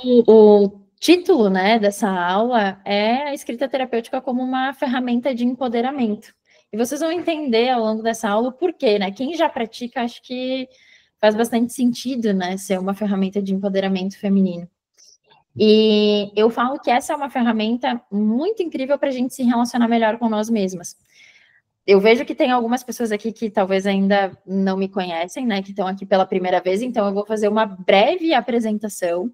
O título, né, dessa aula é a escrita terapêutica como uma ferramenta de empoderamento. E vocês vão entender ao longo dessa aula o porquê, né? Quem já pratica, acho que faz bastante sentido, né, ser uma ferramenta de empoderamento feminino. E eu falo que essa é uma ferramenta muito incrível para a gente se relacionar melhor com nós mesmas. Eu vejo que tem algumas pessoas aqui que talvez ainda não me conhecem, né, que estão aqui pela primeira vez, então eu vou fazer uma breve apresentação.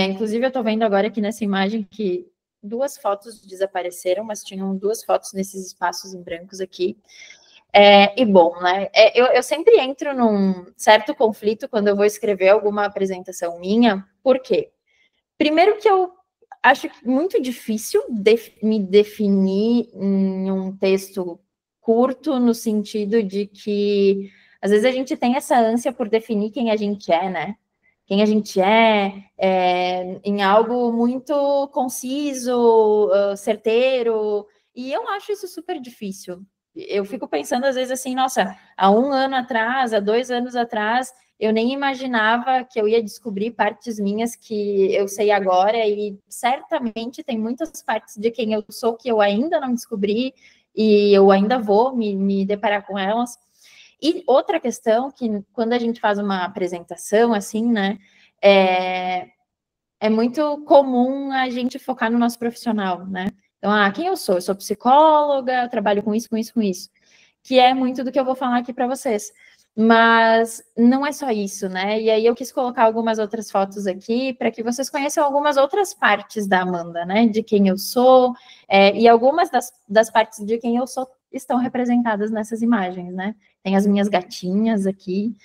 Inclusive, eu estou vendo agora aqui nessa imagem que 2 fotos desapareceram, mas tinham 2 fotos nesses espaços em brancos aqui. E bom, né? Eu sempre entro num certo conflito quando eu vou escrever alguma apresentação minha. Por quê? Primeiro que eu acho muito difícil me definir em um texto curto, no sentido de que às vezes a gente tem essa ânsia por definir quem a gente é, né? Quem a gente em algo muito conciso, certeiro, e eu acho isso super difícil. Eu fico pensando, às vezes, assim, nossa, há 1 ano atrás, há 2 anos atrás, eu nem imaginava que eu ia descobrir partes minhas que eu sei agora, e certamente tem muitas partes de quem eu sou que eu ainda não descobri, e eu ainda vou me deparar com elas. E outra questão, que quando a gente faz uma apresentação, assim, né, é muito comum a gente focar no nosso profissional, né? Então, quem eu sou? Eu sou psicóloga, eu trabalho com isso, com isso, com isso. Que é muito do que eu vou falar aqui para vocês. Mas não é só isso, né? E aí eu quis colocar algumas outras fotos aqui para que vocês conheçam algumas outras partes da Amanda, né? De quem eu sou, e algumas das partes de quem eu sou estão representadas nessas imagens, né? Tem as minhas gatinhas aqui,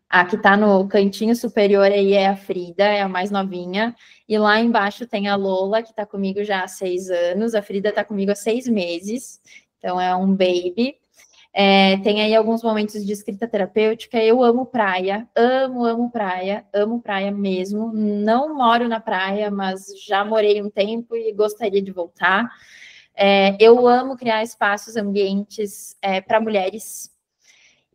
a que está no cantinho superior aí é a Frida, é a mais novinha, e lá embaixo tem a Lola, que está comigo já há 6 anos, a Frida está comigo há 6 meses, então é um baby. Tem aí alguns momentos de escrita terapêutica. Eu amo praia, amo praia mesmo. Não moro na praia, mas já morei um tempo e gostaria de voltar. Eu amo criar espaços, ambientes para mulheres.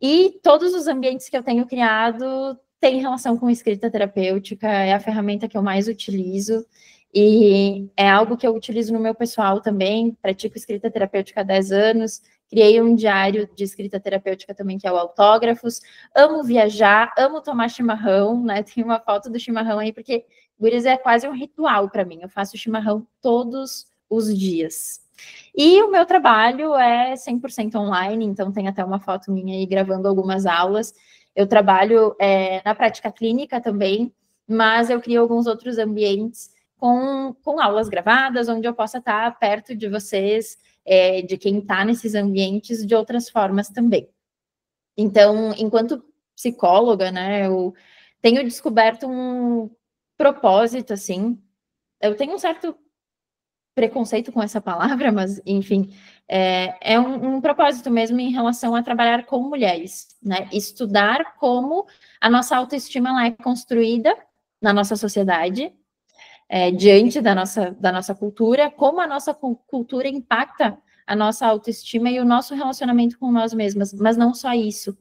E todos os ambientes que eu tenho criado têm relação com escrita terapêutica, é a ferramenta que eu mais utilizo. E é algo que eu utilizo no meu pessoal também. Pratico escrita terapêutica há 10 anos. Criei um diário de escrita terapêutica também, que é o Autógrafos. Amo viajar, amo tomar chimarrão, né? Tem uma foto do chimarrão aí, porque, guris, é quase um ritual para mim. Eu faço chimarrão todos os dias. E o meu trabalho é 100% online, então tem até uma foto minha aí gravando algumas aulas. Eu trabalho na prática clínica também, mas eu crio alguns outros ambientes com aulas gravadas, onde eu possa estar perto de vocês, de quem está nesses ambientes, de outras formas também. Então, enquanto psicóloga, né, eu tenho descoberto um propósito, assim. Eu tenho um certo preconceito com essa palavra, mas, enfim, é um propósito mesmo em relação a trabalhar com mulheres, né? Estudar como a nossa autoestima ela é construída na nossa sociedade, diante da nossa cultura, como a nossa cultura impacta a nossa autoestima e o nosso relacionamento com nós mesmas, mas não só isso,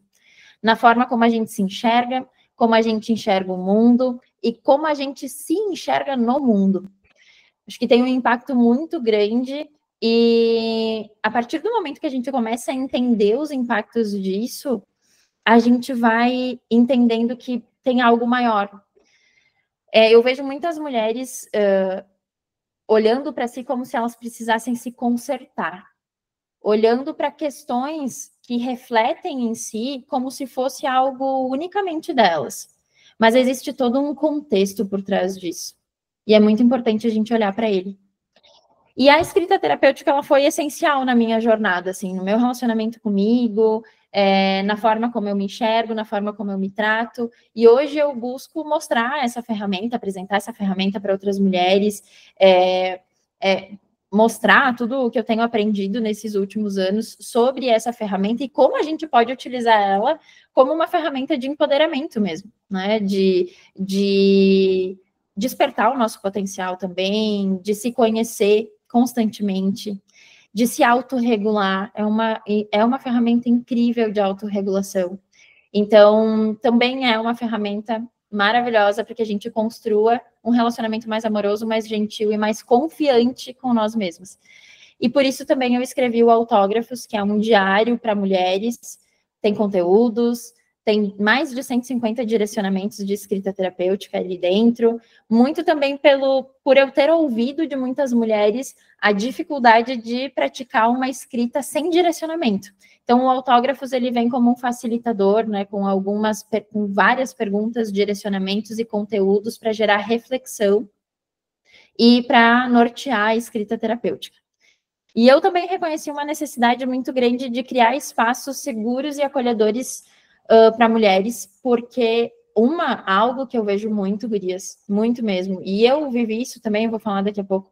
na forma como a gente se enxerga, como a gente enxerga o mundo e como a gente se enxerga no mundo. Acho que tem um impacto muito grande e a partir do momento que a gente começa a entender os impactos disso, a gente vai entendendo que tem algo maior. Eu vejo muitas mulheres olhando para si como se elas precisassem se consertar, olhando para questões que refletem em si como se fosse algo unicamente delas. Mas existe todo um contexto por trás disso. E é muito importante a gente olhar para ele. E a escrita terapêutica, ela foi essencial na minha jornada, assim, no meu relacionamento comigo, na forma como eu me enxergo, na forma como eu me trato. E hoje eu busco mostrar essa ferramenta, apresentar essa ferramenta para outras mulheres, mostrar tudo o que eu tenho aprendido nesses últimos anos sobre essa ferramenta e como a gente pode utilizar ela como uma ferramenta de empoderamento mesmo, né? De despertar o nosso potencial também, de se conhecer constantemente, de se autorregular. É uma ferramenta incrível de autorregulação. Então, também é uma ferramenta maravilhosa para que a gente construa um relacionamento mais amoroso, mais gentil e mais confiante com nós mesmos. E por isso também eu escrevi o Autógrafos, que é um diário para mulheres, tem conteúdos, tem mais de 150 direcionamentos de escrita terapêutica ali dentro, muito também por eu ter ouvido de muitas mulheres a dificuldade de praticar uma escrita sem direcionamento. Então, o Autógrafos, ele vem como um facilitador, né, com várias perguntas, direcionamentos e conteúdos para gerar reflexão e para nortear a escrita terapêutica. E eu também reconheci uma necessidade muito grande de criar espaços seguros e acolhedores para mulheres, porque algo que eu vejo muito, gurias, muito mesmo, e eu vivi isso também, eu vou falar daqui a pouco,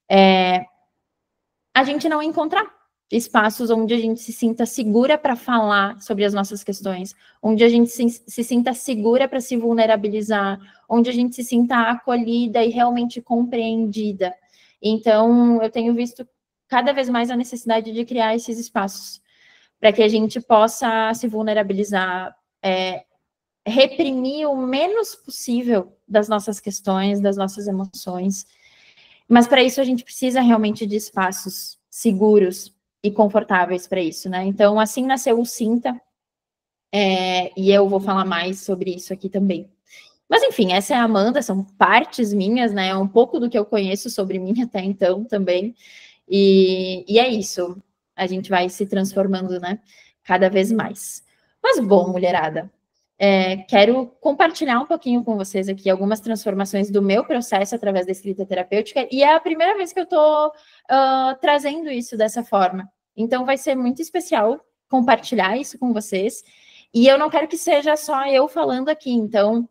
a gente não encontrar espaços onde a gente se sinta segura para falar sobre as nossas questões, onde a gente se sinta segura para se vulnerabilizar, onde a gente se sinta acolhida e realmente compreendida. Então, eu tenho visto cada vez mais a necessidade de criar esses espaços para que a gente possa se vulnerabilizar, reprimir o menos possível das nossas questões, das nossas emoções. Mas para isso a gente precisa realmente de espaços seguros e confortáveis para isso, né? Então, assim nasceu o Sinta, e eu vou falar mais sobre isso aqui também. Mas, enfim, essa é a Amanda, são partes minhas, né? Um pouco do que eu conheço sobre mim até então também. E é isso, a gente vai se transformando, né? Cada vez mais. Mas, bom, mulherada, quero compartilhar um pouquinho com vocês aqui algumas transformações do meu processo através da escrita terapêutica, e é a primeira vez que eu estou trazendo isso dessa forma. Então, vai ser muito especial compartilhar isso com vocês, e eu não quero que seja só eu falando aqui, então,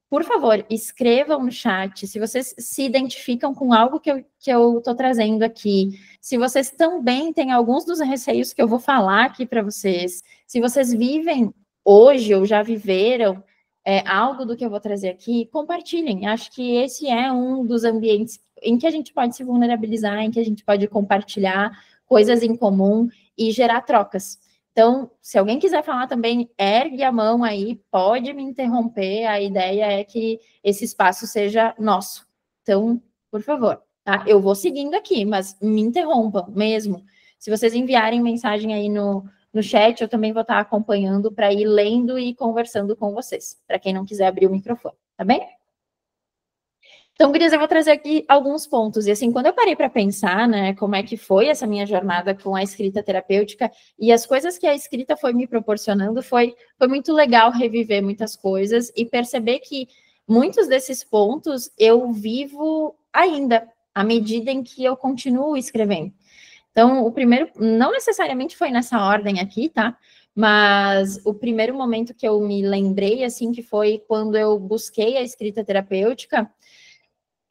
por favor, escrevam no chat se vocês se identificam com algo que eu estou trazendo aqui, se vocês também têm alguns dos receios que eu vou falar aqui para vocês, se vocês vivem hoje ou já viveram algo do que eu vou trazer aqui, compartilhem. Acho que esse é um dos ambientes em que a gente pode se vulnerabilizar, em que a gente pode compartilhar coisas em comum e gerar trocas. Então, se alguém quiser falar também, ergue a mão aí, pode me interromper. A ideia é que esse espaço seja nosso. Então, por favor, tá? Eu vou seguindo aqui, mas me interrompam mesmo. Se vocês enviarem mensagem aí no chat, eu também vou estar acompanhando para ir lendo e conversando com vocês, para quem não quiser abrir o microfone, tá bem? Então, gurias, eu vou trazer aqui alguns pontos. E assim, quando eu parei para pensar, né, como é que foi essa minha jornada com a escrita terapêutica e as coisas que a escrita foi me proporcionando, foi muito legal reviver muitas coisas e perceber que muitos desses pontos eu vivo ainda, à medida em que eu continuo escrevendo. Então, o primeiro, não necessariamente foi nessa ordem aqui, tá? Mas o primeiro momento que eu me lembrei, assim, que foi quando eu busquei a escrita terapêutica,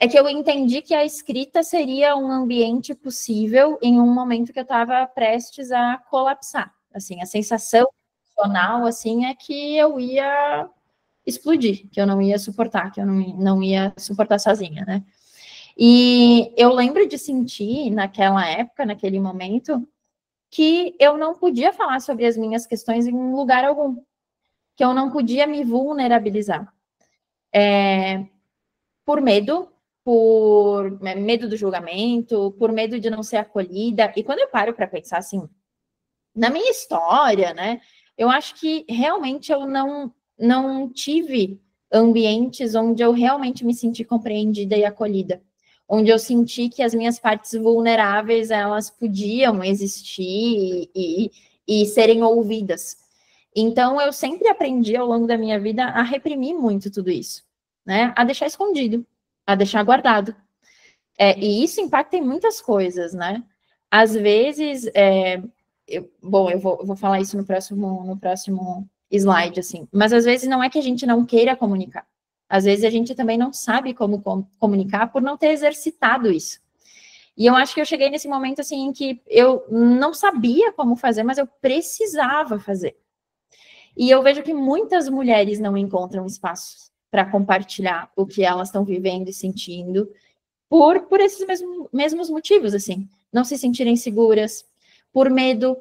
é que eu entendi que a escrita seria um ambiente possível em um momento que eu estava prestes a colapsar. Assim, a sensação emocional, assim, é que eu ia explodir, que eu não ia suportar, que eu não ia suportar sozinha, né? E eu lembro de sentir naquela época, naquele momento, que eu não podia falar sobre as minhas questões em lugar algum, que eu não podia me vulnerabilizar. Por medo do julgamento, por medo de não ser acolhida. E quando eu paro para pensar assim, na minha história, né, eu acho que realmente eu não tive ambientes onde eu realmente me senti compreendida e acolhida, onde eu senti que as minhas partes vulneráveis, elas podiam existir e serem ouvidas. Então, eu sempre aprendi ao longo da minha vida a reprimir muito tudo isso, né? A deixar escondido, a deixar guardado. E isso impacta em muitas coisas, né? Às vezes, eu vou falar isso no próximo slide, assim, mas às vezes não é que a gente não queira comunicar. Às vezes a gente também não sabe como comunicar por não ter exercitado isso. E eu acho que eu cheguei nesse momento, assim, em que eu não sabia como fazer, mas eu precisava fazer. E eu vejo que muitas mulheres não encontram espaços para compartilhar o que elas estão vivendo e sentindo por esses mesmos motivos, assim. Não se sentirem seguras, por medo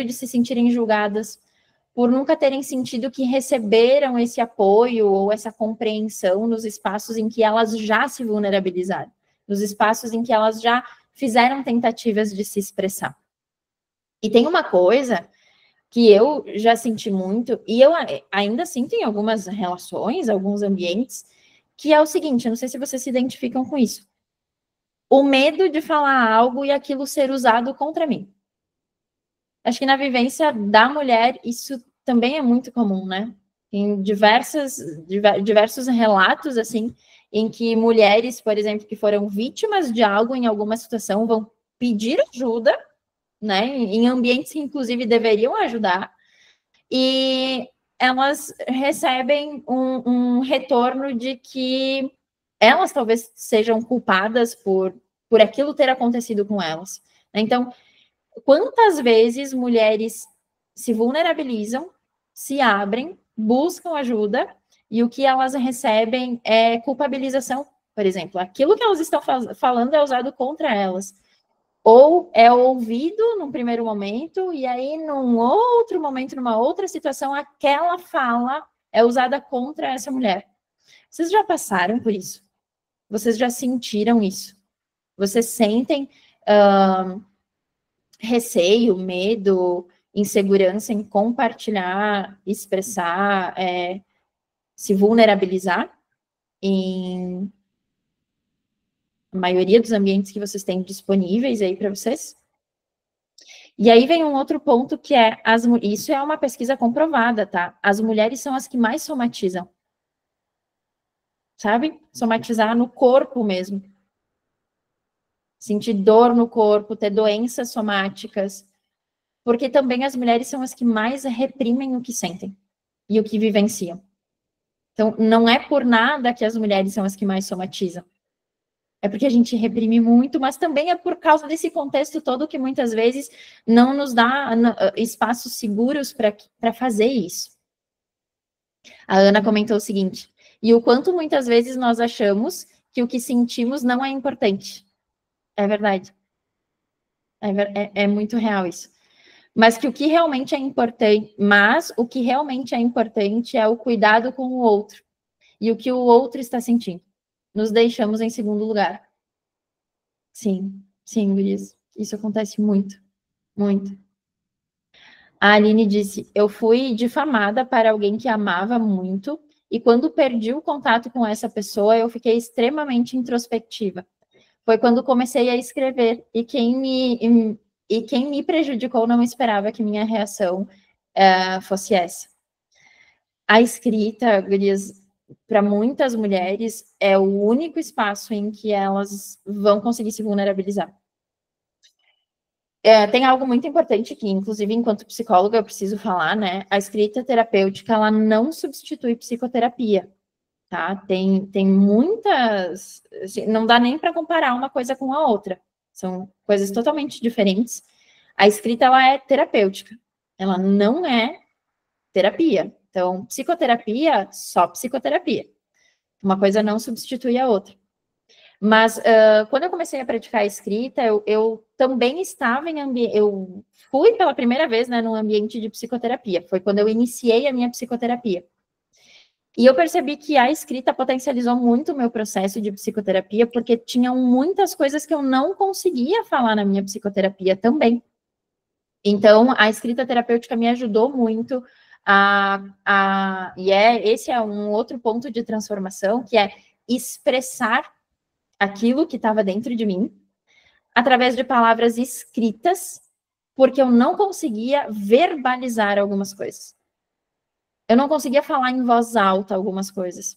de se sentirem julgadas, por nunca terem sentido que receberam esse apoio ou essa compreensão nos espaços em que elas já se vulnerabilizaram, nos espaços em que elas já fizeram tentativas de se expressar. E tem uma coisa que eu já senti muito, e eu ainda sinto em algumas relações, alguns ambientes, que é o seguinte, eu não sei se vocês se identificam com isso. O medo de falar algo e aquilo ser usado contra mim. Acho que na vivência da mulher, isso também é muito comum, né? Tem diversos relatos, assim, em que mulheres, por exemplo, que foram vítimas de algo em alguma situação, vão pedir ajuda, né? Em ambientes que, inclusive, deveriam ajudar, e elas recebem um retorno de que elas talvez sejam culpadas por aquilo ter acontecido com elas. Então, quantas vezes mulheres se vulnerabilizam, se abrem, buscam ajuda, e o que elas recebem é culpabilização, por exemplo. Aquilo que elas estão falando é usado contra elas. Ou é ouvido num primeiro momento, e aí num outro momento, numa outra situação, aquela fala é usada contra essa mulher. Vocês já passaram por isso? Vocês já sentiram isso? Vocês sentem receio, medo, insegurança em compartilhar, expressar, se vulnerabilizar em a maioria dos ambientes que vocês têm disponíveis aí para vocês? E aí vem um outro ponto que é, isso é uma pesquisa comprovada, tá? As mulheres são as que mais somatizam. Sabe? Somatizar no corpo mesmo. Sentir dor no corpo, ter doenças somáticas. Porque também as mulheres são as que mais reprimem o que sentem e o que vivenciam. Então, não é por nada que as mulheres são as que mais somatizam. É porque a gente reprime muito, mas também é por causa desse contexto todo que muitas vezes não nos dá espaços seguros para fazer isso. A Ana comentou o seguinte: e o quanto muitas vezes nós achamos que o que sentimos não é importante. É verdade. É muito real isso. Mas que o que realmente é importante, é o cuidado com o outro e o que o outro está sentindo. Nos deixamos em segundo lugar. Sim, sim, Luiz. Isso acontece muito, muito. A Aline disse: eu fui difamada para alguém que amava muito, e quando perdi o contato com essa pessoa, eu fiquei extremamente introspectiva. Foi quando comecei a escrever, e quem me prejudicou não esperava que minha reação fosse essa. A escrita, gurias, para muitas mulheres, é o único espaço em que elas vão conseguir se vulnerabilizar. Tem algo muito importante que, inclusive, enquanto psicóloga, eu preciso falar, né? A escrita terapêutica, ela não substitui psicoterapia, tá? Tem muitas... Assim, não dá nem para comparar uma coisa com a outra. São coisas totalmente diferentes. A escrita, ela é terapêutica. Ela não é terapia. Então, psicoterapia, só psicoterapia. Uma coisa não substitui a outra. Mas quando eu comecei a praticar a escrita, eu também estava eu fui pela primeira vez, né, num ambiente de psicoterapia. Foi quando eu iniciei a minha psicoterapia. E eu percebi que a escrita potencializou muito o meu processo de psicoterapia, porque tinham muitas coisas que eu não conseguia falar na minha psicoterapia também. Então, a escrita terapêutica me ajudou muito esse é um outro ponto de transformação, que é expressar aquilo que estava dentro de mim, através de palavras escritas, porque eu não conseguia verbalizar algumas coisas. Eu não conseguia falar em voz alta algumas coisas.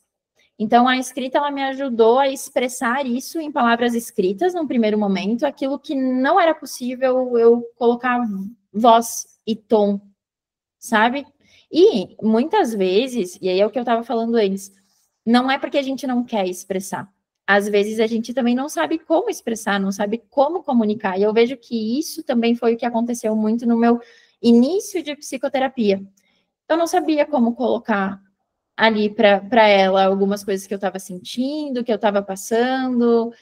Então, a escrita, ela me ajudou a expressar isso em palavras escritas, num primeiro momento, aquilo que não era possível eu colocar voz e tom, sabe? E, muitas vezes, e aí é o que eu estava falando antes, não é porque a gente não quer expressar. Às vezes a gente também não sabe como expressar, não sabe como comunicar. E eu vejo que isso também foi o que aconteceu muito no meu início de psicoterapia. Eu não sabia como colocar ali para ela algumas coisas que eu estava sentindo, que eu estava passando.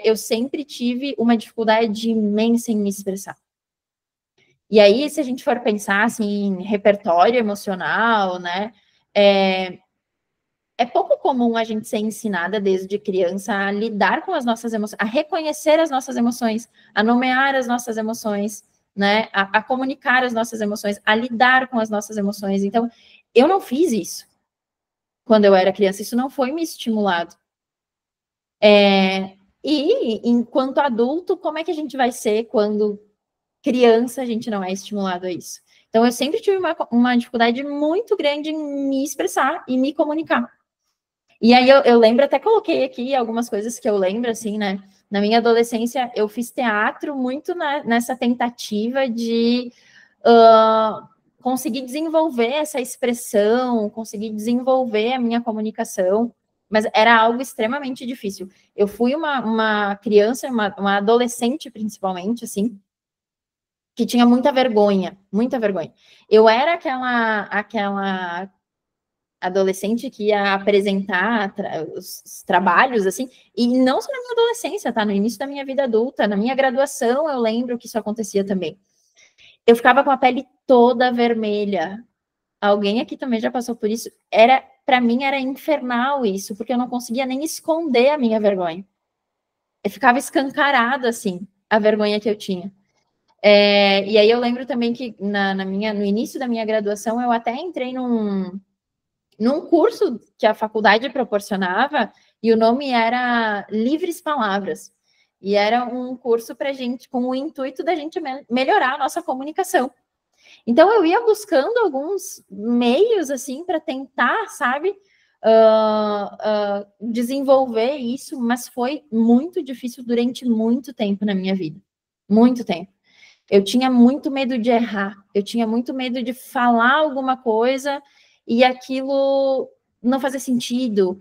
Eu sempre tive uma dificuldade imensa em me expressar. E aí, se a gente for pensar assim, em repertório emocional, né? É pouco comum a gente ser ensinada desde criança a lidar com as nossas emoções, a reconhecer as nossas emoções, a nomear as nossas emoções, né? A comunicar as nossas emoções, a lidar com as nossas emoções. Então, eu não fiz isso quando eu era criança, isso não foi me estimulado. E enquanto adulto, como é que a gente vai ser quando criança a gente não é estimulado a isso? Então, eu sempre tive uma dificuldade muito grande em me expressar e me comunicar. E aí eu lembro, até coloquei aqui algumas coisas que eu lembro, assim, né? Na minha adolescência, eu fiz teatro muito nessa tentativa de conseguir desenvolver essa expressão, conseguir desenvolver a minha comunicação, mas era algo extremamente difícil. Eu fui uma criança, uma adolescente, principalmente, assim, que tinha muita vergonha, muita vergonha. Eu era aquela adolescente que ia apresentar os trabalhos, assim, e não só na minha adolescência, tá? No início da minha vida adulta, na minha graduação, eu lembro que isso acontecia também. Eu ficava com a pele toda vermelha. Alguém aqui também já passou por isso? Para mim era infernal isso, porque eu não conseguia nem esconder a minha vergonha. Eu ficava escancarada, assim, a vergonha que eu tinha. E aí eu lembro também que no início da minha graduação eu até entrei num curso que a faculdade proporcionava, e o nome era Livres Palavras. E era um curso para gente, com o intuito da gente melhorar a nossa comunicação. Então eu ia buscando alguns meios assim para tentar, sabe, desenvolver isso, mas foi muito difícil durante muito tempo na minha vida. Muito tempo. Eu tinha muito medo de errar, eu tinha muito medo de falar alguma coisa e aquilo não fazer sentido,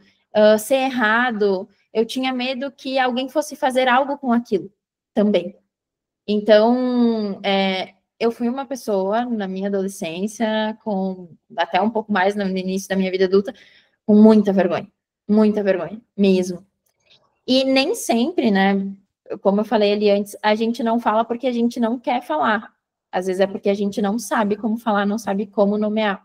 ser errado. Eu tinha medo que alguém fosse fazer algo com aquilo também. Então, eu fui uma pessoa na minha adolescência, com até um pouco mais no início da minha vida adulta, com muita vergonha mesmo. E nem sempre, né? Como eu falei ali antes, a gente não fala porque a gente não quer falar. Às vezes é porque a gente não sabe como falar, não sabe como nomear.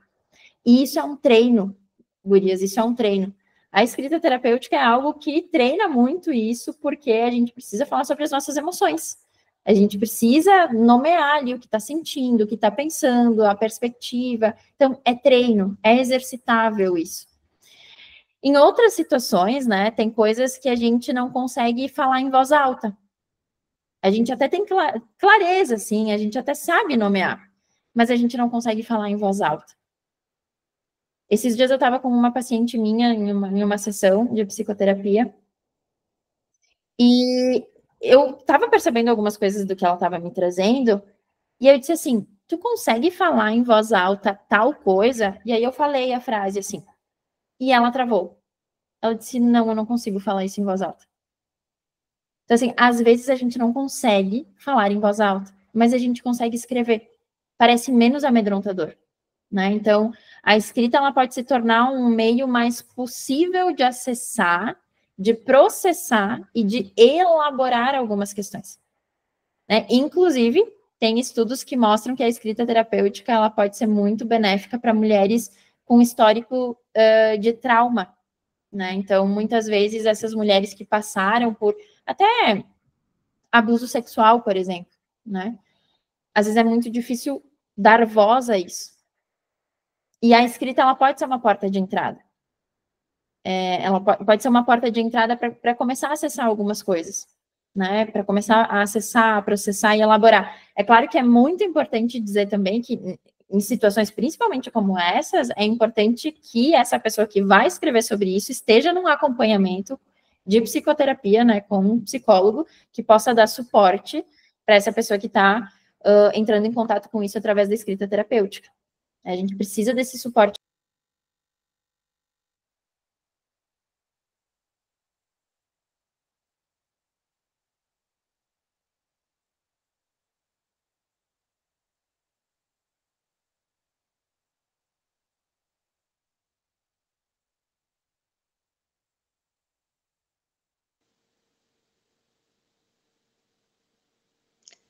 E isso é um treino, gurias, isso é um treino. A escrita terapêutica é algo que treina muito isso, porque a gente precisa falar sobre as nossas emoções. A gente precisa nomear ali o que está sentindo, o que está pensando, a perspectiva. Então, é treino, é exercitável isso. Em outras situações, né, tem coisas que a gente não consegue falar em voz alta. A gente até tem clareza, assim, a gente até sabe nomear, mas a gente não consegue falar em voz alta. Esses dias eu estava com uma paciente minha em uma sessão de psicoterapia e eu estava percebendo algumas coisas do que ela estava me trazendo e eu disse assim, tu consegue falar em voz alta tal coisa? E aí eu falei a frase assim, e ela travou. Ela disse, não, eu não consigo falar isso em voz alta. Então, assim, às vezes a gente não consegue falar em voz alta, mas a gente consegue escrever. Parece menos amedrontador, né? Então, a escrita ela pode se tornar um meio mais possível de acessar, de processar e de elaborar algumas questões, né? Inclusive, tem estudos que mostram que a escrita terapêutica ela pode ser muito benéfica para mulheres com histórico de trauma, né? Então, muitas vezes, essas mulheres que passaram por até abuso sexual, por exemplo, né? Às vezes é muito difícil dar voz a isso. E a escrita, ela pode ser uma porta de entrada. Ela pode ser uma porta de entrada para começar a acessar algumas coisas, né? Para começar a acessar, processar e elaborar. É claro que é muito importante dizer também que em situações principalmente como essas, é importante que essa pessoa que vai escrever sobre isso esteja num acompanhamento de psicoterapia, né, com um psicólogo que possa dar suporte para essa pessoa que está entrando em contato com isso através da escrita terapêutica. A gente precisa desse suporte.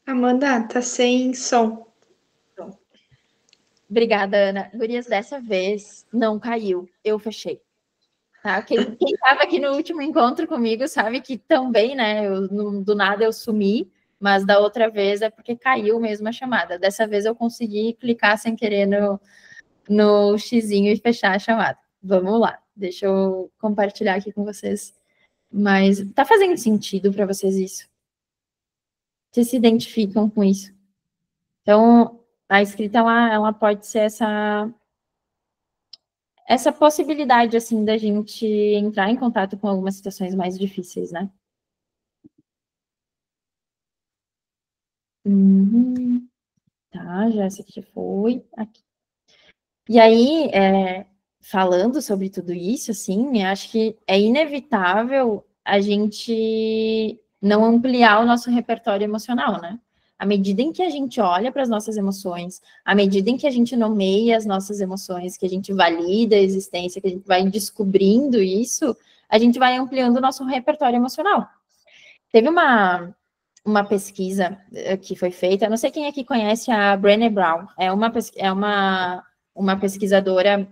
Amanda, tá sem som. Obrigada, Ana. Gurias, dessa vez não caiu, eu fechei. Tá? Quem estava aqui no último encontro comigo sabe que também, né, do nada eu sumi, mas da outra vez é porque caiu mesmo a chamada. Dessa vez eu consegui clicar sem querer no xizinho e fechar a chamada. Vamos lá, deixa eu compartilhar aqui com vocês. Mas tá fazendo sentido para vocês isso? Vocês se identificam com isso? Então, a escrita, ela pode ser essa possibilidade, assim, da gente entrar em contato com algumas situações mais difíceis, né? Uhum. Tá, já essa aqui já foi. Aqui. E aí, falando sobre tudo isso, assim, eu acho que é inevitável a gente não ampliar o nosso repertório emocional, né? À medida em que a gente olha para as nossas emoções, à medida em que a gente nomeia as nossas emoções, que a gente valida a existência, que a gente vai descobrindo isso, a gente vai ampliando o nosso repertório emocional. Teve uma pesquisa que foi feita, não sei quem aqui conhece a Brené Brown, uma pesquisadora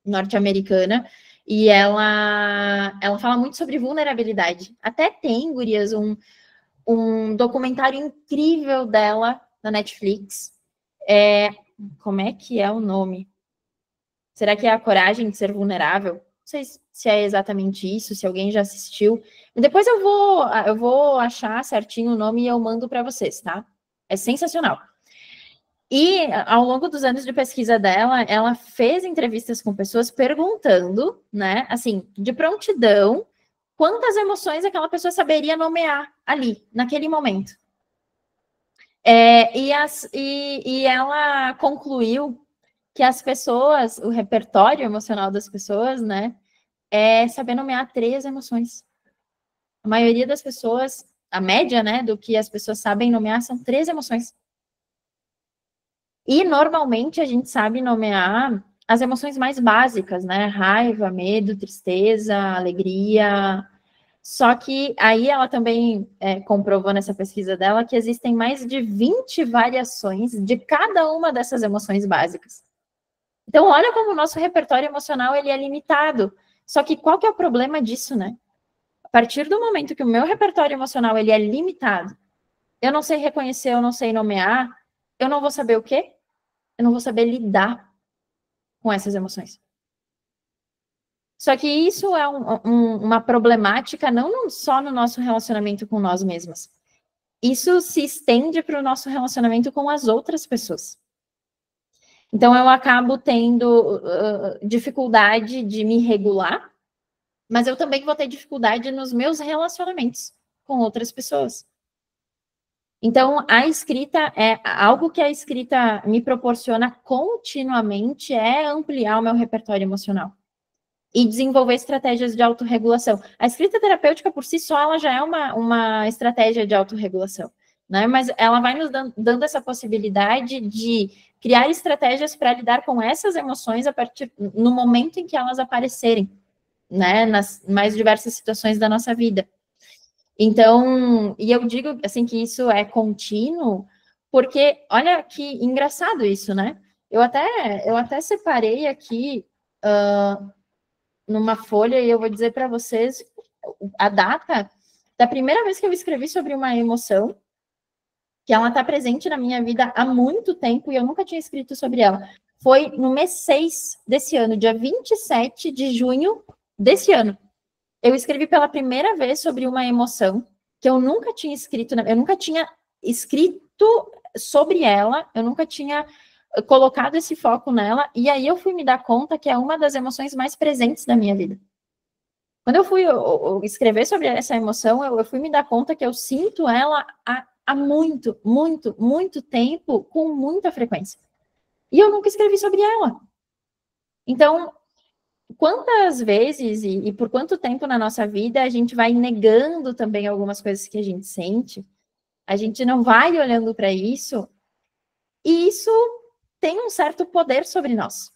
norte-americana, e ela fala muito sobre vulnerabilidade. Até tem, gurias, um documentário incrível dela na Netflix. Como é que é o nome? Será que é A Coragem de Ser Vulnerável? Não sei se é exatamente isso, se alguém já assistiu. Depois eu vou achar certinho o nome e eu mando para vocês, tá? É sensacional. E ao longo dos anos de pesquisa dela, ela fez entrevistas com pessoas perguntando, né, assim, de prontidão, quantas emoções aquela pessoa saberia nomear ali, naquele momento. E ela concluiu que as pessoas, o repertório emocional das pessoas, né, é saber nomear 3 emoções. A maioria das pessoas, a média, né, do que as pessoas sabem nomear são 3 emoções. E normalmente a gente sabe nomear as emoções mais básicas, né? Raiva, medo, tristeza, alegria. Só que aí ela também comprovou nessa pesquisa dela que existem mais de 20 variações de cada uma dessas emoções básicas. Então, olha como o nosso repertório emocional ele é limitado. Só que qual que é o problema disso, né? A partir do momento que o meu repertório emocional ele é limitado, eu não sei reconhecer, eu não sei nomear, eu não vou saber o quê? Eu não vou saber lidar com essas emoções. Só que isso é uma problemática não só no nosso relacionamento com nós mesmos. Isso se estende para o nosso relacionamento com as outras pessoas. Então, eu acabo tendo dificuldade de me regular, mas eu também vou ter dificuldade nos meus relacionamentos com outras pessoas. Então, a escrita é algo que a escrita me proporciona continuamente, é ampliar o meu repertório emocional e desenvolver estratégias de autorregulação. A escrita terapêutica, por si só, ela já é uma estratégia de autorregulação, né? Mas ela vai nos dando essa possibilidade de criar estratégias para lidar com essas emoções no momento em que elas aparecerem, né? Nas mais diversas situações da nossa vida. Então, e eu digo assim que isso é contínuo, porque olha que engraçado isso, né? Eu até separei aqui numa folha e eu vou dizer para vocês a data da primeira vez que eu escrevi sobre uma emoção, que ela está presente na minha vida há muito tempo e eu nunca tinha escrito sobre ela. Foi no mês 6 desse ano, dia 27 de junho desse ano. Eu escrevi pela primeira vez sobre uma emoção que eu nunca tinha escrito, eu nunca tinha escrito sobre ela, eu nunca tinha colocado esse foco nela, e aí eu fui me dar conta que é uma das emoções mais presentes da minha vida. Quando eu fui escrever sobre essa emoção, eu fui me dar conta que eu sinto ela há muito, muito, muito tempo, com muita frequência. E eu nunca escrevi sobre ela. Então, quantas vezes e por quanto tempo na nossa vida a gente vai negando também algumas coisas que a gente sente, a gente não vai olhando para isso, e isso tem um certo poder sobre nós.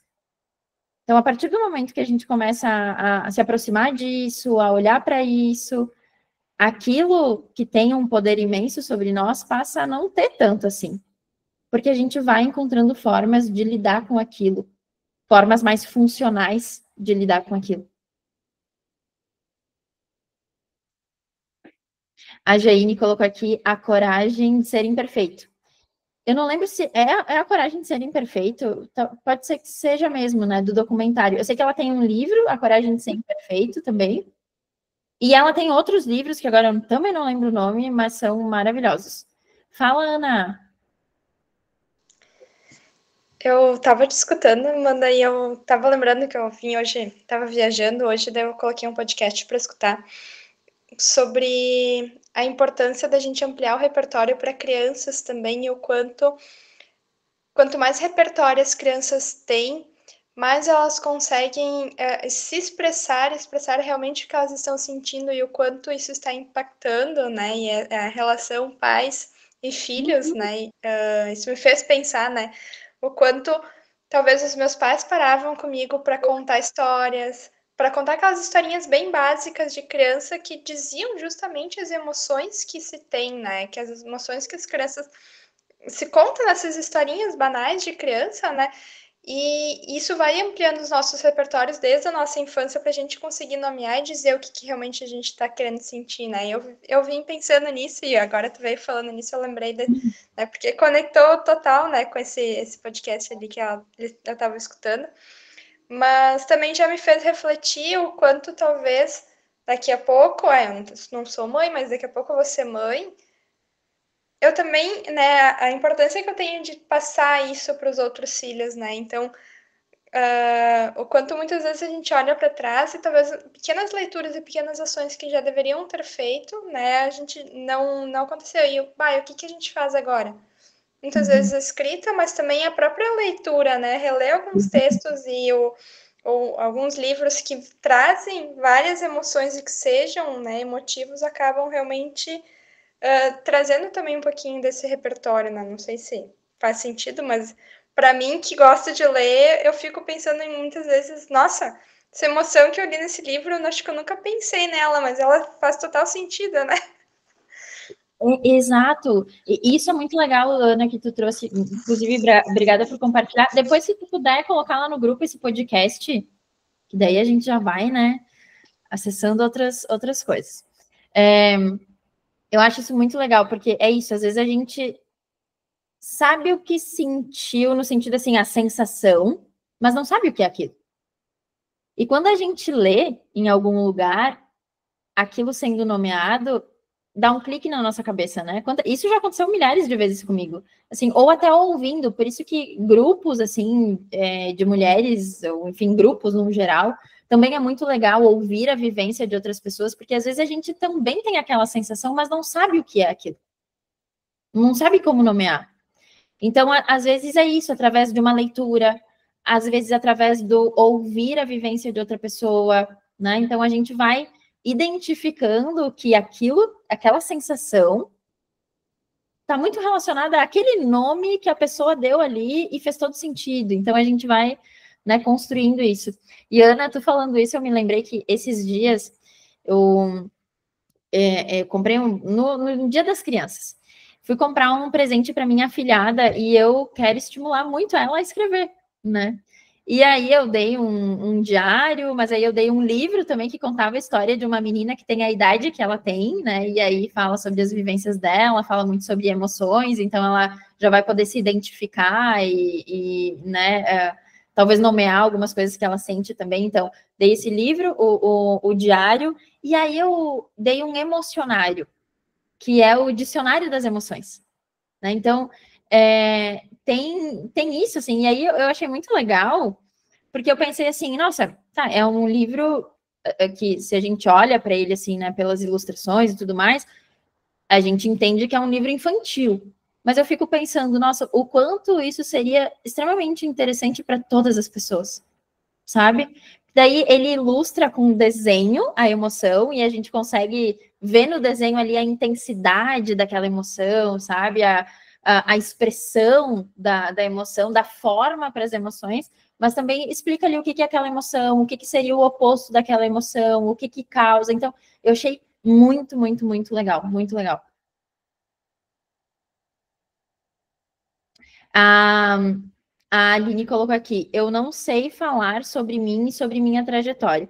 Então, a partir do momento que a gente começa a se aproximar disso, a olhar para isso, aquilo que tem um poder imenso sobre nós passa a não ter tanto assim. porque a gente vai encontrando formas de lidar com aquilo, formas mais funcionais de lidar com aquilo. A Jaine colocou aqui a coragem de ser imperfeito. Eu não lembro se é a coragem de ser imperfeito, pode ser que seja mesmo, né, do documentário. Eu sei que ela tem um livro, A Coragem de Ser Imperfeito, também. E ela tem outros livros, que agora eu também não lembro o nome, mas são maravilhosos. Fala, Ana. Eu tava te escutando, mas daí eu tava lembrando que eu vim hoje, tava viajando hoje, daí eu coloquei um podcast para escutar sobre a importância da gente ampliar o repertório para crianças também e o quanto mais repertório as crianças têm, mais elas conseguem se expressar realmente o que elas estão sentindo e o quanto isso está impactando, né? E a relação pais e filhos, né? Isso me fez pensar, né? O quanto talvez os meus pais paravam comigo para contar histórias, para contar aquelas historinhas bem básicas de criança que diziam justamente as emoções que se tem, né? Que as emoções que as crianças se contam nessas historinhas banais de criança, né? E isso vai ampliando os nossos repertórios desde a nossa infância para a gente conseguir nomear e dizer o que realmente a gente está querendo sentir, né? Eu vim pensando nisso e agora tu veio falando nisso, eu lembrei, né? Porque conectou total, né, com esse podcast ali que eu estava escutando. Mas também já me fez refletir o quanto talvez daqui a pouco, eu não sou mãe, mas daqui a pouco eu vou ser mãe. Eu também, né, a importância que eu tenho de passar isso para os outros filhos, né? Então, o quanto muitas vezes a gente olha para trás e talvez pequenas leituras e pequenas ações que já deveriam ter feito, né, a gente não aconteceu. E o que a gente faz agora? Muitas vezes a escrita, mas também a própria leitura, né, reler alguns textos ou alguns livros que trazem várias emoções e que sejam, né, emotivos, acabam realmente trazendo também um pouquinho desse repertório, né? Não sei se faz sentido, mas para mim que gosta de ler, eu fico pensando em muitas vezes, nossa, essa emoção que eu li nesse livro, eu acho que eu nunca pensei nela, mas ela faz total sentido, né? Exato. E isso é muito legal, Ana, que tu trouxe. Inclusive, obrigada por compartilhar. Depois, se tu puder colocar lá no grupo esse podcast, que daí a gente já vai, né, acessando outras coisas. Eu acho isso muito legal, porque é isso, às vezes a gente sabe o que sentiu, no sentido assim, a sensação, mas não sabe o que é aquilo. E quando a gente lê em algum lugar, aquilo sendo nomeado, dá um clique na nossa cabeça, né? Isso já aconteceu milhares de vezes comigo. Assim, ou até ouvindo, por isso que grupos, assim, de mulheres, ou enfim, grupos no geral, também é muito legal ouvir a vivência de outras pessoas, porque às vezes a gente também tem aquela sensação, mas não sabe o que é aquilo. Não sabe como nomear. Então, às vezes é isso, através de uma leitura, às vezes através do ouvir a vivência de outra pessoa, né? Então, a gente vai identificando que aquela sensação está muito relacionada àquele nome que a pessoa deu ali e fez todo sentido. Então, a gente vai, né, construindo isso. E, Ana, tu falando isso, eu me lembrei que esses dias eu comprei no Dia das Crianças. Fui comprar um presente para minha afilhada e eu quero estimular muito ela a escrever, né? E aí eu dei um diário, mas aí eu dei um livro também que contava a história de uma menina que tem a idade que ela tem, né? E aí fala sobre as vivências dela, fala muito sobre emoções, então ela já vai poder se identificar né, talvez nomear algumas coisas que ela sente também. Então, dei esse livro, o diário, e aí eu dei um emocionário, que é o dicionário das emoções, né? Então, tem isso, assim, e aí eu achei muito legal, porque eu pensei assim, nossa, tá, é um livro que, se a gente olha para ele, assim, né, pelas ilustrações e tudo mais, a gente entende que é um livro infantil. Mas eu fico pensando, nossa, o quanto isso seria extremamente interessante para todas as pessoas, sabe? Daí ele ilustra com desenho a emoção e a gente consegue ver no desenho ali a intensidade daquela emoção, sabe? A expressão da emoção, da forma para as emoções, mas também explica ali o que é aquela emoção, o que seria o oposto daquela emoção, o que causa. Então, eu achei muito, muito, muito legal, muito legal. A, a Aline colocou aqui, eu não sei falar sobre mim e sobre minha trajetória.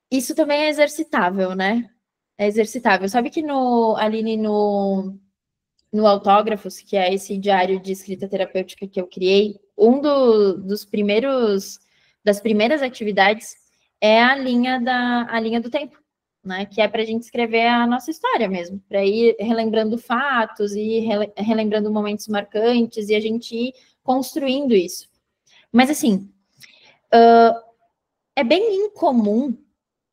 Isso também é exercitável, né? É exercitável. Sabe que Aline, no Autógrafos, que é esse diário de escrita terapêutica que eu criei, das primeiras atividades é a linha do tempo, né? Que é para a gente escrever a nossa história mesmo, para ir relembrando fatos e relembrando momentos marcantes e a gente ir construindo isso. Mas assim, é bem incomum,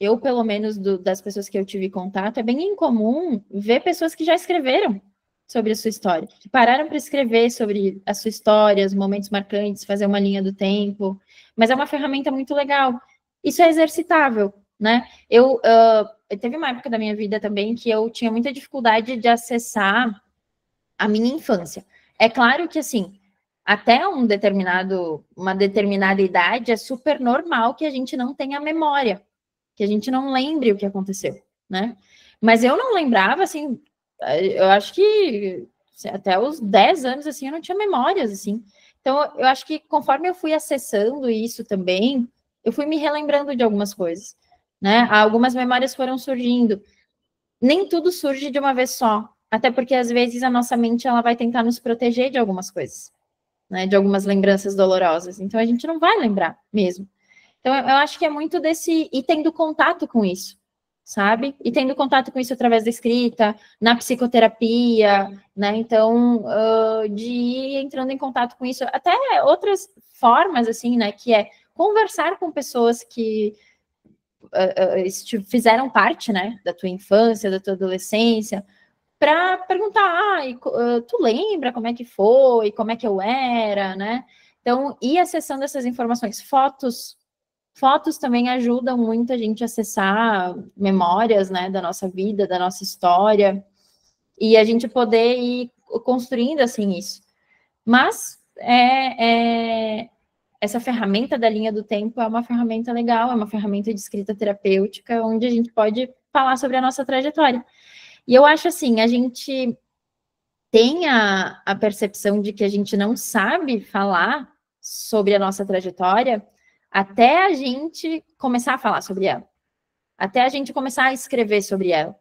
eu pelo menos das pessoas que eu tive contato, é bem incomum ver pessoas que já escreveram sobre a sua história, que pararam para escrever sobre a sua história, os momentos marcantes, fazer uma linha do tempo, mas é uma ferramenta muito legal. Isso é exercitável, né? Teve uma época da minha vida também que eu tinha muita dificuldade de acessar a minha infância. É claro que, assim, até uma determinada idade, é super normal que a gente não tenha memória, que a gente não lembre o que aconteceu, né? Mas eu não lembrava, assim, eu acho que até os 10 anos, assim, eu não tinha memórias, assim. Então, eu acho que conforme eu fui acessando isso também, eu fui me relembrando de algumas coisas, né? Algumas memórias foram surgindo. Nem tudo surge de uma vez só, até porque às vezes a nossa mente ela vai tentar nos proteger de algumas coisas, né? De algumas lembranças dolorosas. Então, a gente não vai lembrar mesmo. Então, eu acho que é muito desse... E tendo contato com isso, sabe? E tendo contato com isso através da escrita, na psicoterapia, né? Então, de ir entrando em contato com isso. Até outras formas, assim, né? Que é conversar com pessoas que fizeram parte, né? Da tua infância, da tua adolescência, para perguntar, tu lembra como é que foi, como é que eu era, né? Então, ir acessando essas informações. Fotos também ajudam muito a gente a acessar memórias, né, da nossa vida, da nossa história, e a gente poder ir construindo, assim, isso. Mas essa ferramenta da linha do tempo é uma ferramenta legal, é uma ferramenta de escrita terapêutica, onde a gente pode falar sobre a nossa trajetória. E eu acho, assim, a gente tem a percepção de que a gente não sabe falar sobre a nossa trajetória até a gente começar a falar sobre ela, até a gente começar a escrever sobre ela.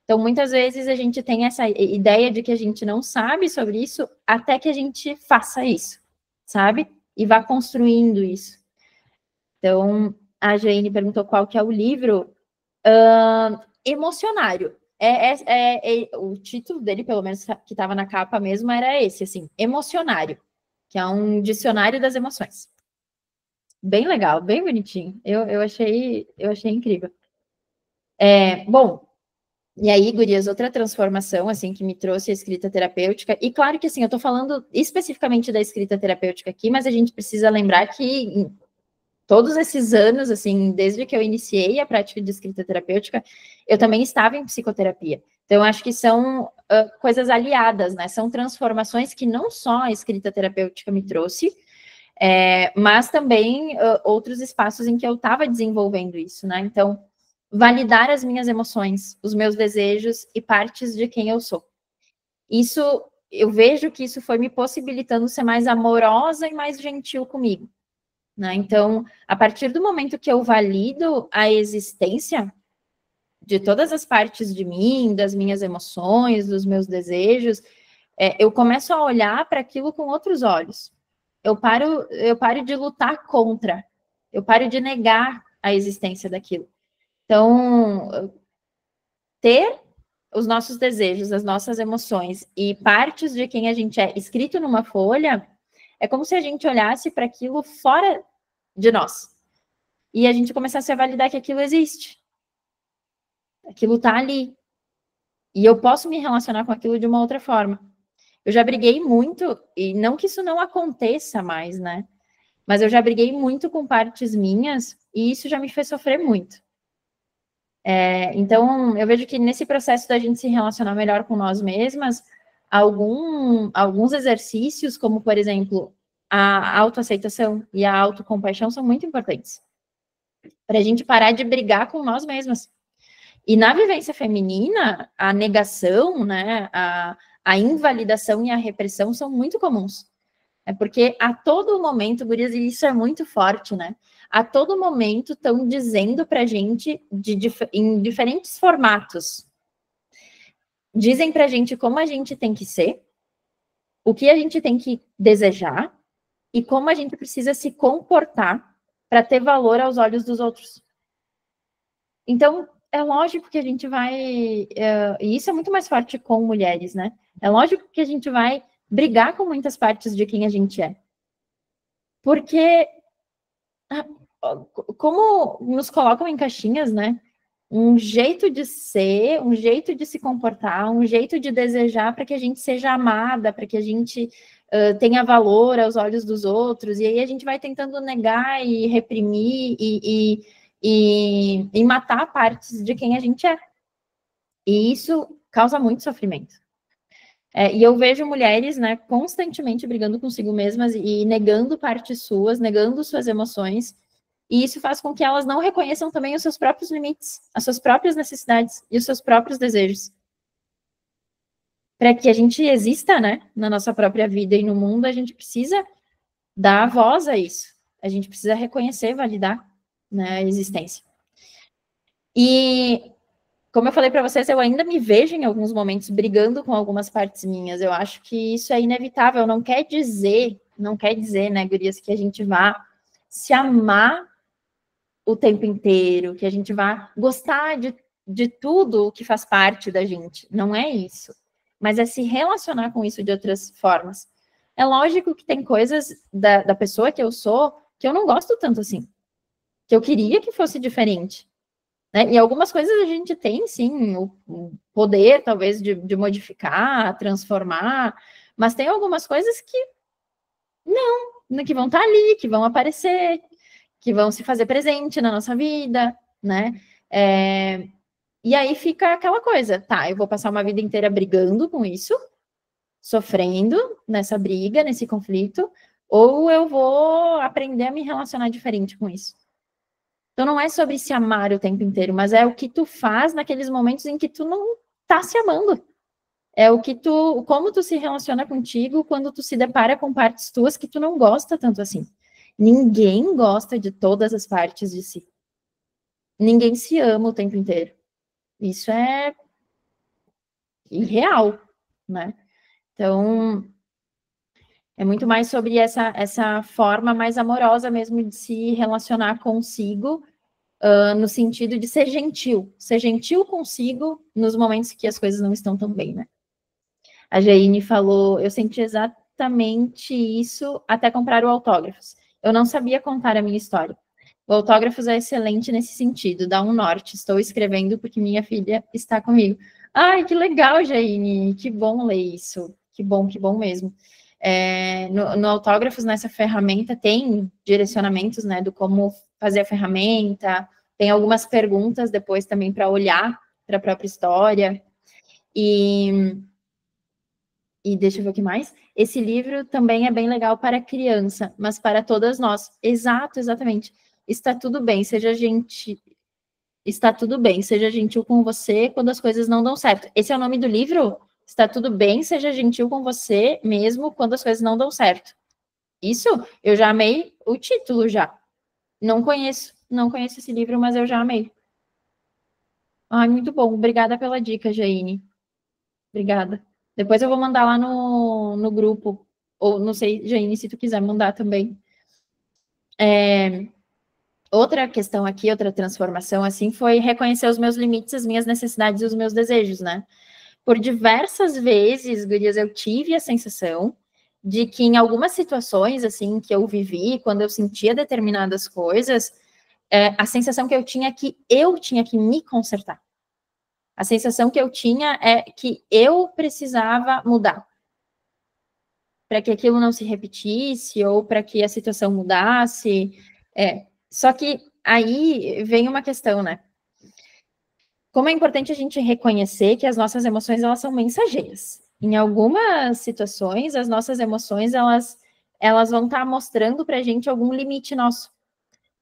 Então, muitas vezes a gente tem essa ideia de que a gente não sabe sobre isso até que a gente faça isso, sabe? E vá construindo isso. Então, a Jane perguntou qual que é o livro. Emocionário. O título dele, pelo menos que estava na capa mesmo, era esse, assim, Emocionário, que é um dicionário das emoções. Bem legal, bem bonitinho. Eu achei incrível. Bom, e aí, gurias, outra transformação, assim, que me trouxe a escrita terapêutica, e claro que, assim, eu estou falando especificamente da escrita terapêutica aqui, mas a gente precisa lembrar que todos esses anos, assim, desde que eu iniciei a prática de escrita terapêutica, eu também estava em psicoterapia. Então, eu acho que são coisas aliadas, né? São transformações que não só a escrita terapêutica me trouxe, mas também outros espaços em que eu estava desenvolvendo isso, né? Então, validar as minhas emoções, os meus desejos e partes de quem eu sou. Isso, eu vejo que isso foi me possibilitando ser mais amorosa e mais gentil comigo, né? Então, a partir do momento que eu valido a existência de todas as partes de mim, das minhas emoções, dos meus desejos, eu começo a olhar para aquilo com outros olhos. Eu paro de lutar contra, eu paro de negar a existência daquilo. Então, ter os nossos desejos, as nossas emoções e partes de quem a gente é escrito numa folha, é como se a gente olhasse para aquilo fora de nós. E a gente começasse a validar que aquilo existe. Aquilo está ali. E eu posso me relacionar com aquilo de uma outra forma. Eu já briguei muito, e não que isso não aconteça mais, né? Mas eu já briguei muito com partes minhas, e isso já me fez sofrer muito. Então, eu vejo que nesse processo da gente se relacionar melhor com nós mesmas, alguns exercícios, como, por exemplo, a autoaceitação e a autocompaixão, são muito importantes. Para a gente parar de brigar com nós mesmas. E na vivência feminina, a negação, né, a a invalidação e a repressão são muito comuns. É porque a todo momento, gurias, e isso é muito forte, né? A todo momento estão dizendo pra gente em diferentes formatos. Dizem pra gente como a gente tem que ser, o que a gente tem que desejar e como a gente precisa se comportar para ter valor aos olhos dos outros. Então, é lógico que a gente vai... e isso é muito mais forte com mulheres, né? É lógico que a gente vai brigar com muitas partes de quem a gente é. Porque, como nos colocam em caixinhas, né? Um jeito de ser, um jeito de se comportar, um jeito de desejar para que a gente seja amada, para que a gente tenha valor aos olhos dos outros, e aí a gente vai tentando negar e reprimir e matar partes de quem a gente é. E isso causa muito sofrimento. E eu vejo mulheres, né, constantemente brigando consigo mesmas e negando partes suas, negando suas emoções, e isso faz com que elas não reconheçam também os seus próprios limites, as suas próprias necessidades e os seus próprios desejos. Para que a gente exista, né, na nossa própria vida e no mundo, a gente precisa dar voz a isso. A gente precisa reconhecer, validar, né, a existência. E, como eu falei para vocês, eu ainda me vejo em alguns momentos brigando com algumas partes minhas. Eu acho que isso é inevitável. Não quer dizer, né, gurias, que a gente vá se amar o tempo inteiro, que a gente vá gostar de tudo que faz parte da gente. Não é isso. Mas é se relacionar com isso de outras formas. É lógico que tem coisas da pessoa que eu sou que eu não gosto tanto assim. Que eu queria que fosse diferente. Né? E algumas coisas a gente tem, sim, o poder, talvez, de modificar, transformar. Mas tem algumas coisas que não, que vão estar ali, que vão aparecer, que vão se fazer presente na nossa vida, né? E aí fica aquela coisa, tá, eu vou passar uma vida inteira brigando com isso, sofrendo nessa briga, nesse conflito, ou eu vou aprender a me relacionar diferente com isso. Então não é sobre se amar o tempo inteiro, mas é o que tu faz naqueles momentos em que tu não tá se amando. É como tu se relaciona contigo quando tu se depara com partes tuas que tu não gosta tanto assim. Ninguém gosta de todas as partes de si. Ninguém se ama o tempo inteiro. Isso é irreal, né? Então, é muito mais sobre essa forma mais amorosa mesmo de se relacionar consigo, no sentido de ser gentil consigo nos momentos que as coisas não estão tão bem, né? A Jaine falou, eu senti exatamente isso até comprar o Autógrafos. Eu não sabia contar a minha história. O Autógrafos é excelente nesse sentido, dá um norte. Estou escrevendo porque minha filha está comigo. Ai, que legal, Jaine, que bom ler isso. Que bom mesmo. No Autógrafos, nessa ferramenta, tem direcionamentos, né, do como fazer a ferramenta, tem algumas perguntas depois também para olhar para a própria história. E deixa eu ver o que mais. Esse livro também é bem legal para criança, mas para todas nós. Exatamente. Está tudo bem, seja gentil com você quando as coisas não dão certo. Esse é o nome do livro? Está tudo bem, seja gentil com você mesmo quando as coisas não dão certo. Isso, eu já amei o título já. Não conheço esse livro, mas eu já amei. Ai, muito bom. Obrigada pela dica, Jaine. Obrigada. Depois eu vou mandar lá no grupo. Ou não sei, Jaine, se tu quiser mandar também. Outra questão aqui, outra transformação, assim, foi reconhecer os meus limites, as minhas necessidades e os meus desejos, né? Por diversas vezes, gurias, eu tive a sensação de que em algumas situações, assim, que eu vivi, quando eu sentia determinadas coisas, a sensação que eu tinha que me consertar. A sensação que eu tinha é que eu precisava mudar para que aquilo não se repetisse ou para que a situação mudasse. Só que aí vem uma questão, né? Como é importante a gente reconhecer que as nossas emoções, elas são mensageiras. Em algumas situações, as nossas emoções, elas vão estar mostrando para a gente algum limite nosso.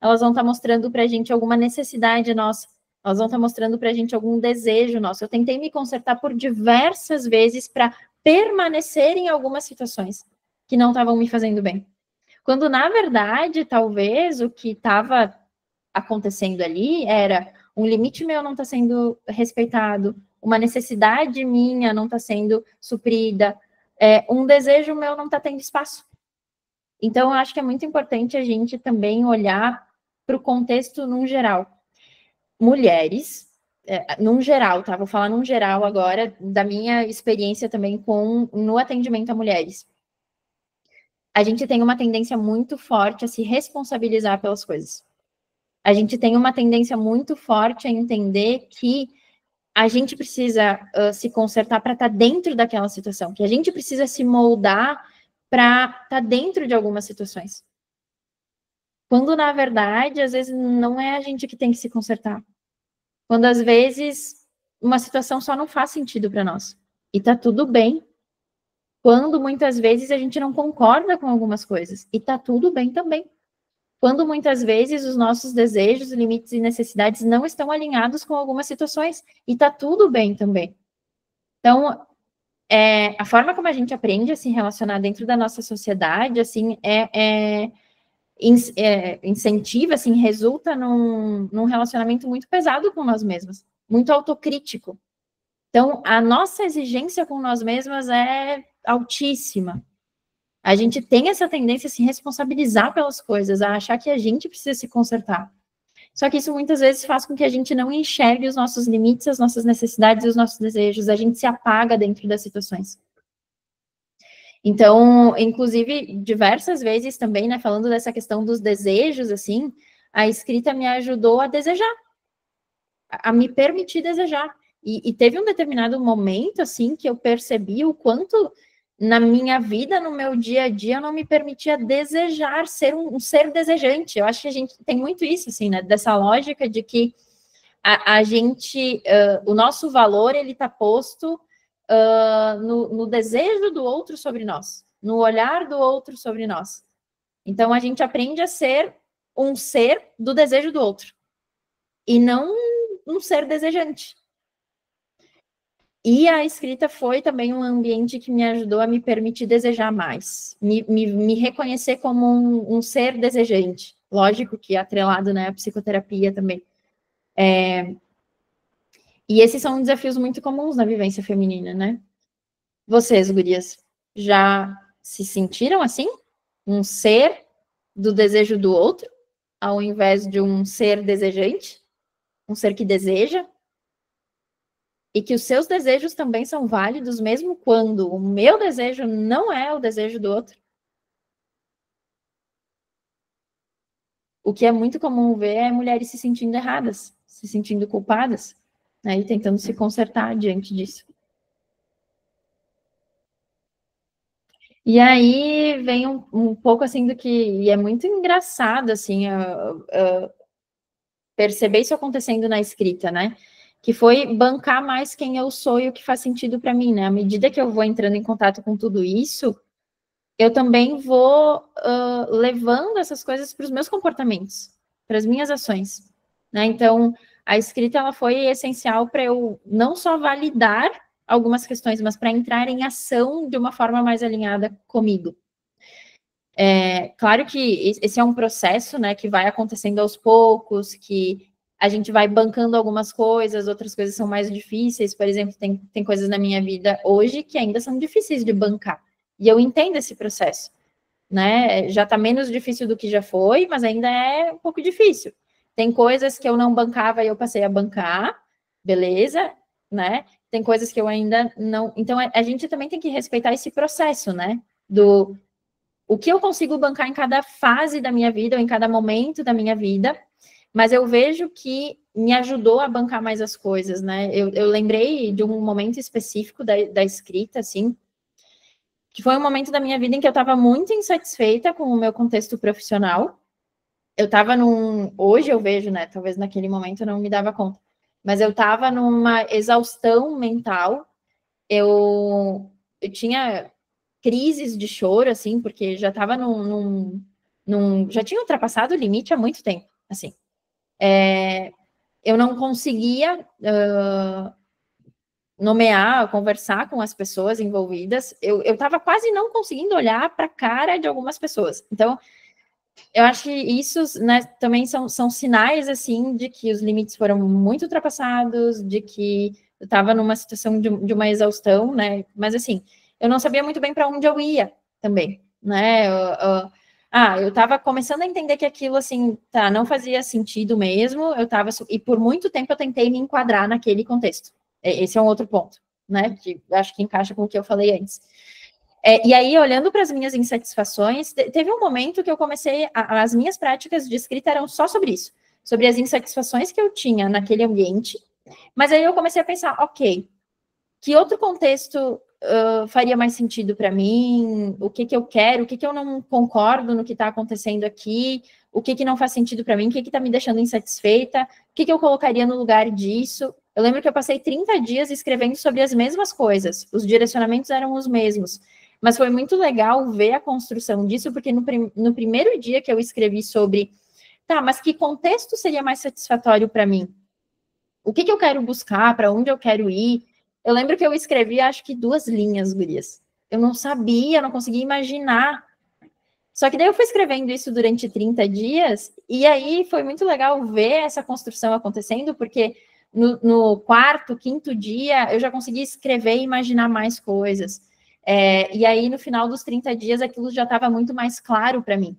Elas vão estar mostrando para a gente alguma necessidade nossa. Elas vão estar mostrando para a gente algum desejo nosso. Eu tentei me consertar por diversas vezes para permanecer em algumas situações que não estavam me fazendo bem. Quando, na verdade, talvez o que estava acontecendo ali era um limite meu não está sendo respeitado, uma necessidade minha não está sendo suprida, um desejo meu não está tendo espaço. Então, eu acho que é muito importante a gente também olhar para o contexto num geral. Mulheres, num geral, tá? Vou falar num geral agora, da minha experiência também no atendimento a mulheres. A gente tem uma tendência muito forte a se responsabilizar pelas coisas. A gente tem uma tendência muito forte a entender que a gente precisa se consertar para estar dentro daquela situação, que a gente precisa se moldar para estar dentro de algumas situações. Quando, na verdade, às vezes não é a gente que tem que se consertar. Quando, às vezes, uma situação só não faz sentido para nós. E tá tudo bem. Quando, muitas vezes, a gente não concorda com algumas coisas. E tá tudo bem também. Quando, muitas vezes, os nossos desejos, limites e necessidades não estão alinhados com algumas situações. E tá tudo bem também. Então, a forma como a gente aprende a se relacionar dentro da nossa sociedade, assim, incentiva, assim, resulta num relacionamento muito pesado com nós mesmos, muito autocrítico. Então, a nossa exigência com nós mesmas é altíssima. A gente tem essa tendência a se responsabilizar pelas coisas, a achar que a gente precisa se consertar. Só que isso muitas vezes faz com que a gente não enxergue os nossos limites, as nossas necessidades e os nossos desejos. A gente se apaga dentro das situações. Então, inclusive, diversas vezes também, né, falando dessa questão dos desejos, assim, a escrita me ajudou a desejar, a me permitir desejar. E teve um determinado momento, assim, que eu percebi o quanto na minha vida, no meu dia a dia, eu não me permitia desejar, ser um ser desejante. Eu acho que a gente tem muito isso, assim, né, dessa lógica de que a gente, o nosso valor, ele está posto no desejo do outro sobre nós, no olhar do outro sobre nós. Então, a gente aprende a ser um ser do desejo do outro, e não um ser desejante. E a escrita foi também um ambiente que me ajudou a me permitir desejar mais, me reconhecer como um ser desejante. Lógico que atrelado, né, à psicoterapia também. E esses são desafios muito comuns na vivência feminina, né? Vocês, gurias, já se sentiram assim? Um ser do desejo do outro, ao invés de um ser desejante? Um ser que deseja? E que os seus desejos também são válidos, mesmo quando o meu desejo não é o desejo do outro? O que é muito comum ver é mulheres se sentindo erradas, se sentindo culpadas, né, e tentando se consertar diante disso. E aí vem um pouco assim do que... E é muito engraçado, assim, perceber isso acontecendo na escrita, né? Que foi bancar mais quem eu sou e o que faz sentido para mim, né? À medida que eu vou entrando em contato com tudo isso, eu também vou levando essas coisas para os meus comportamentos, para as minhas ações, né? Então, a escrita, ela foi essencial para eu não só validar algumas questões, mas para entrar em ação de uma forma mais alinhada comigo. Claro que esse é um processo, né, que vai acontecendo aos poucos, que a gente vai bancando algumas coisas, outras coisas são mais difíceis. Por exemplo, tem coisas na minha vida hoje que ainda são difíceis de bancar. E eu entendo esse processo, né? Já está menos difícil do que já foi, mas ainda é um pouco difícil. Tem coisas que eu não bancava e eu passei a bancar, beleza, né? Tem coisas que eu ainda não... Então, a gente também tem que respeitar esse processo, né? O que eu consigo bancar em cada fase da minha vida, ou em cada momento da minha vida, mas eu vejo que me ajudou a bancar mais as coisas, né? Eu lembrei de um momento específico da escrita, assim, que foi um momento da minha vida em que eu estava muito insatisfeita com o meu contexto profissional. Eu estava hoje eu vejo, né? Talvez naquele momento eu não me dava conta, mas eu estava numa exaustão mental. Eu tinha crises de choro, assim, porque já estava já tinha ultrapassado o limite há muito tempo, assim. eu não conseguia nomear, conversar com as pessoas envolvidas. Eu estava quase não conseguindo olhar para a cara de algumas pessoas. Então, eu acho que isso, né, também são sinais, assim, de que os limites foram muito ultrapassados, de que eu estava numa situação de uma exaustão, né? Mas, assim, eu não sabia muito bem para onde eu ia também, né? Eu estava começando a entender que aquilo, assim, não fazia sentido mesmo, e por muito tempo eu tentei me enquadrar naquele contexto. Esse é um outro ponto, né? Que acho que encaixa com o que eu falei antes. E aí, olhando para as minhas insatisfações, teve um momento que eu comecei, as minhas práticas de escrita eram só sobre isso, sobre as insatisfações que eu tinha naquele ambiente, mas aí eu comecei a pensar, ok, que outro contexto faria mais sentido para mim, o que eu quero, o que eu não concordo no que está acontecendo aqui, o que não faz sentido para mim, o que está me deixando insatisfeita, o que eu colocaria no lugar disso. Eu lembro que eu passei 30 dias escrevendo sobre as mesmas coisas, os direcionamentos eram os mesmos, mas foi muito legal ver a construção disso, porque no primeiro dia que eu escrevi sobre, mas que contexto seria mais satisfatório para mim? O que eu quero buscar, para onde eu quero ir? Eu lembro que eu escrevi, acho que 2 linhas, gurias. Eu não sabia, não conseguia imaginar. Só que daí eu fui escrevendo isso durante 30 dias, e aí foi muito legal ver essa construção acontecendo, porque no quarto, quinto dia, eu já consegui escrever e imaginar mais coisas. E aí, no final dos 30 dias, aquilo já estava muito mais claro para mim.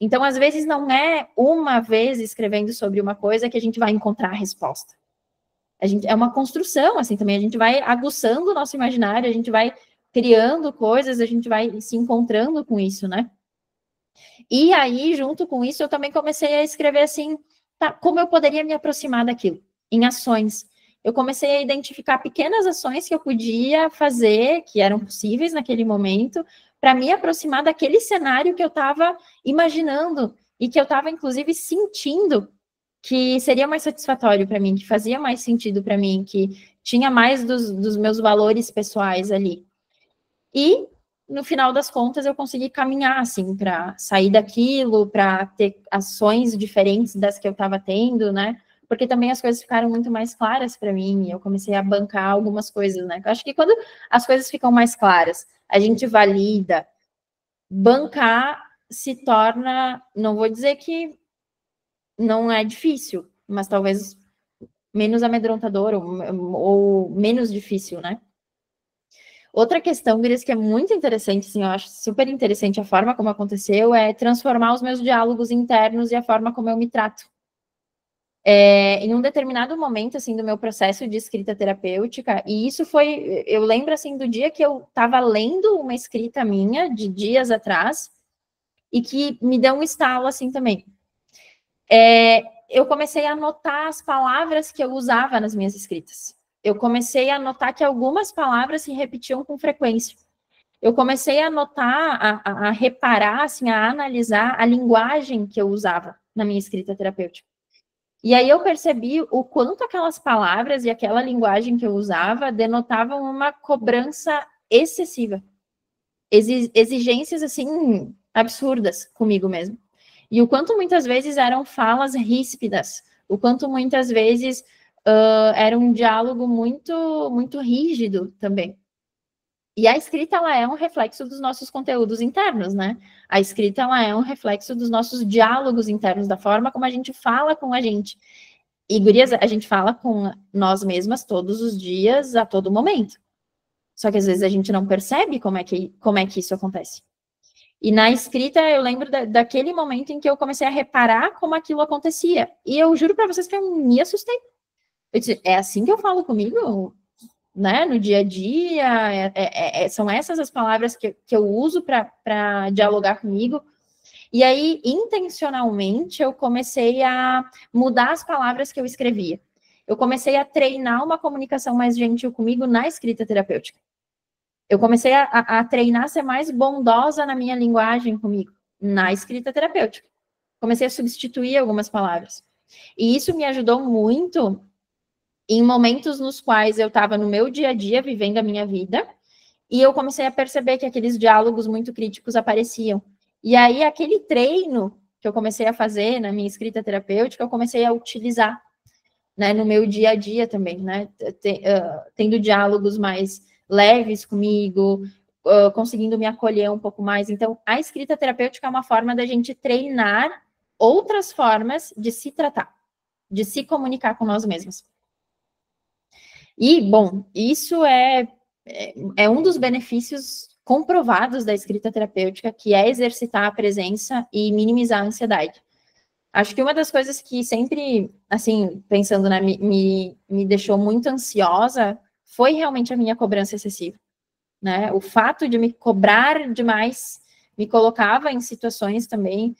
Então, às vezes, não é uma vez escrevendo sobre uma coisa que a gente vai encontrar a resposta. É uma construção, assim, também. A gente vai aguçando o nosso imaginário, a gente vai criando coisas, a gente vai se encontrando com isso, né? E aí, junto com isso, eu também comecei a escrever assim, como eu poderia me aproximar daquilo, em ações. Eu comecei a identificar pequenas ações que eu podia fazer, que eram possíveis naquele momento, para me aproximar daquele cenário que eu estava imaginando e que eu estava, inclusive, sentindo que seria mais satisfatório para mim, que fazia mais sentido para mim, que tinha mais dos meus valores pessoais ali. E, no final das contas, eu consegui caminhar, assim, para sair daquilo, para ter ações diferentes das que eu estava tendo, né? Porque também as coisas ficaram muito mais claras para mim, e eu comecei a bancar algumas coisas, né? Eu acho que quando as coisas ficam mais claras, a gente valida, bancar se torna, não vou dizer que não é difícil, mas talvez menos amedrontador ou menos difícil, né? Outra questão, Gris, que é muito interessante, assim, eu acho super interessante a forma como aconteceu, é transformar os meus diálogos internos e a forma como eu me trato. Em um determinado momento, assim, do meu processo de escrita terapêutica, e isso foi, eu lembro, assim, do dia que eu estava lendo uma escrita minha, de dias atrás, e que me deu um estalo, assim, também. Eu comecei a anotar as palavras que eu usava nas minhas escritas. Eu comecei a notar que algumas palavras se repetiam com frequência. Eu comecei a notar, a reparar, assim, a analisar a linguagem que eu usava na minha escrita terapêutica. E aí eu percebi o quanto aquelas palavras e aquela linguagem que eu usava denotavam uma cobrança excessiva. Exigências, assim, absurdas comigo mesmo. E o quanto muitas vezes eram falas ríspidas, o quanto muitas vezes era um diálogo muito, muito rígido também. E a escrita, ela é um reflexo dos nossos conteúdos internos, né? A escrita, ela é um reflexo dos nossos diálogos internos, da forma como a gente fala com a gente. E, gurias, a gente fala com nós mesmas todos os dias, a todo momento. Só que às vezes a gente não percebe como é que isso acontece. E na escrita, eu lembro daquele momento em que eu comecei a reparar como aquilo acontecia. E eu juro para vocês que eu me assustei. Eu disse, é assim que eu falo comigo? Né, no dia a dia, são essas as palavras que eu uso para dialogar comigo. E aí, intencionalmente, eu comecei a mudar as palavras que eu escrevia. Eu comecei a treinar uma comunicação mais gentil comigo na escrita terapêutica. Eu comecei a treinar a ser mais bondosa na minha linguagem comigo, na escrita terapêutica. Comecei a substituir algumas palavras. E isso me ajudou muito em momentos nos quais eu estava no meu dia a dia, vivendo a minha vida, e eu comecei a perceber que aqueles diálogos muito críticos apareciam. E aí, aquele treino que eu comecei a fazer na minha escrita terapêutica, eu comecei a utilizar. né, no meu dia a dia também, né, tendo diálogos mais leves comigo, conseguindo me acolher um pouco mais. Então, a escrita terapêutica é uma forma da gente treinar outras formas de se tratar, de se comunicar com nós mesmos. E, bom, isso é um dos benefícios comprovados da escrita terapêutica, que é exercitar a presença e minimizar a ansiedade. Acho que uma das coisas que sempre, assim, pensando, né, me deixou muito ansiosa foi realmente a minha cobrança excessiva, né? O fato de me cobrar demais me colocava em situações também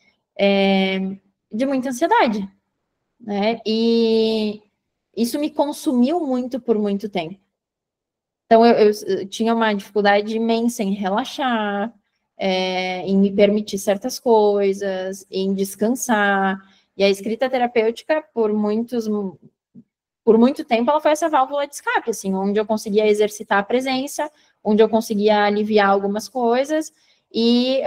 de muita ansiedade, né? E isso me consumiu muito por muito tempo. Então, eu tinha uma dificuldade imensa em relaxar, em me permitir certas coisas, em descansar. E a escrita terapêutica, por muito tempo, ela foi essa válvula de escape, assim, onde eu conseguia exercitar a presença, onde eu conseguia aliviar algumas coisas e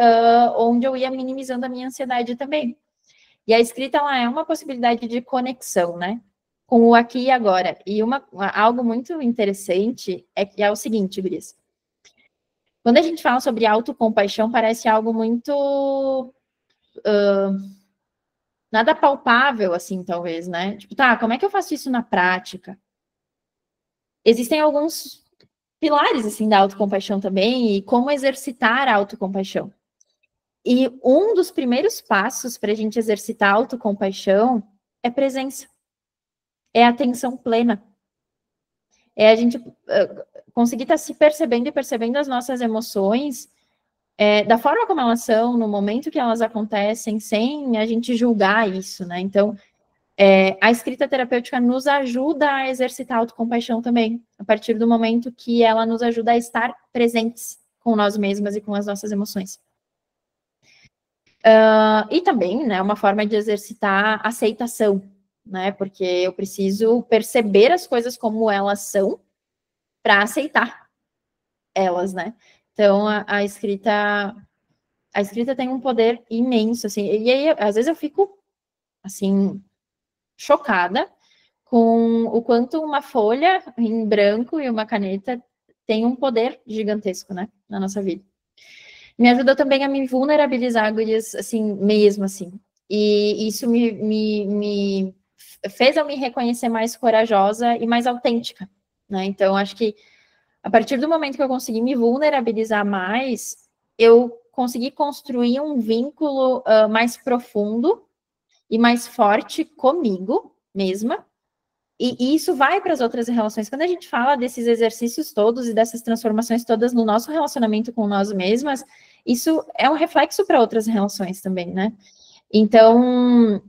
onde eu ia minimizando a minha ansiedade também. E a escrita, ela é uma possibilidade de conexão, né? Com o aqui e agora. E algo muito interessante é o seguinte, Gris. Quando a gente fala sobre autocompaixão, parece algo muito nada palpável, assim, talvez, né? Tipo, tá, como é que eu faço isso na prática? Existem alguns pilares, assim, da autocompaixão também, e como exercitar a autocompaixão. E um dos primeiros passos para a gente exercitar a autocompaixão é presença. É atenção plena. É a gente conseguir estar se percebendo e percebendo as nossas emoções da forma como elas são, no momento que elas acontecem, sem a gente julgar isso, né? Então, a escrita terapêutica nos ajuda a exercitar a autocompaixão também, a partir do momento que ela nos ajuda a estar presentes com nós mesmas e com as nossas emoções. E também, né, uma forma de exercitar a aceitação, né? Porque eu preciso perceber as coisas como elas são para aceitar elas, né? Então, a escrita tem um poder imenso, assim, e aí, às vezes eu fico, assim, chocada com o quanto uma folha em branco e uma caneta tem um poder gigantesco, né, na nossa vida. Me ajuda também a me vulnerabilizar, gurias, assim, mesmo, assim, e isso me fez eu me reconhecer mais corajosa e mais autêntica, né, então acho que a partir do momento que eu consegui me vulnerabilizar mais, eu consegui construir um vínculo mais profundo e mais forte comigo mesma. E isso vai para as outras relações. Quando a gente fala desses exercícios todos e dessas transformações todas no nosso relacionamento com nós mesmas, isso é um reflexo para outras relações também, né? Então,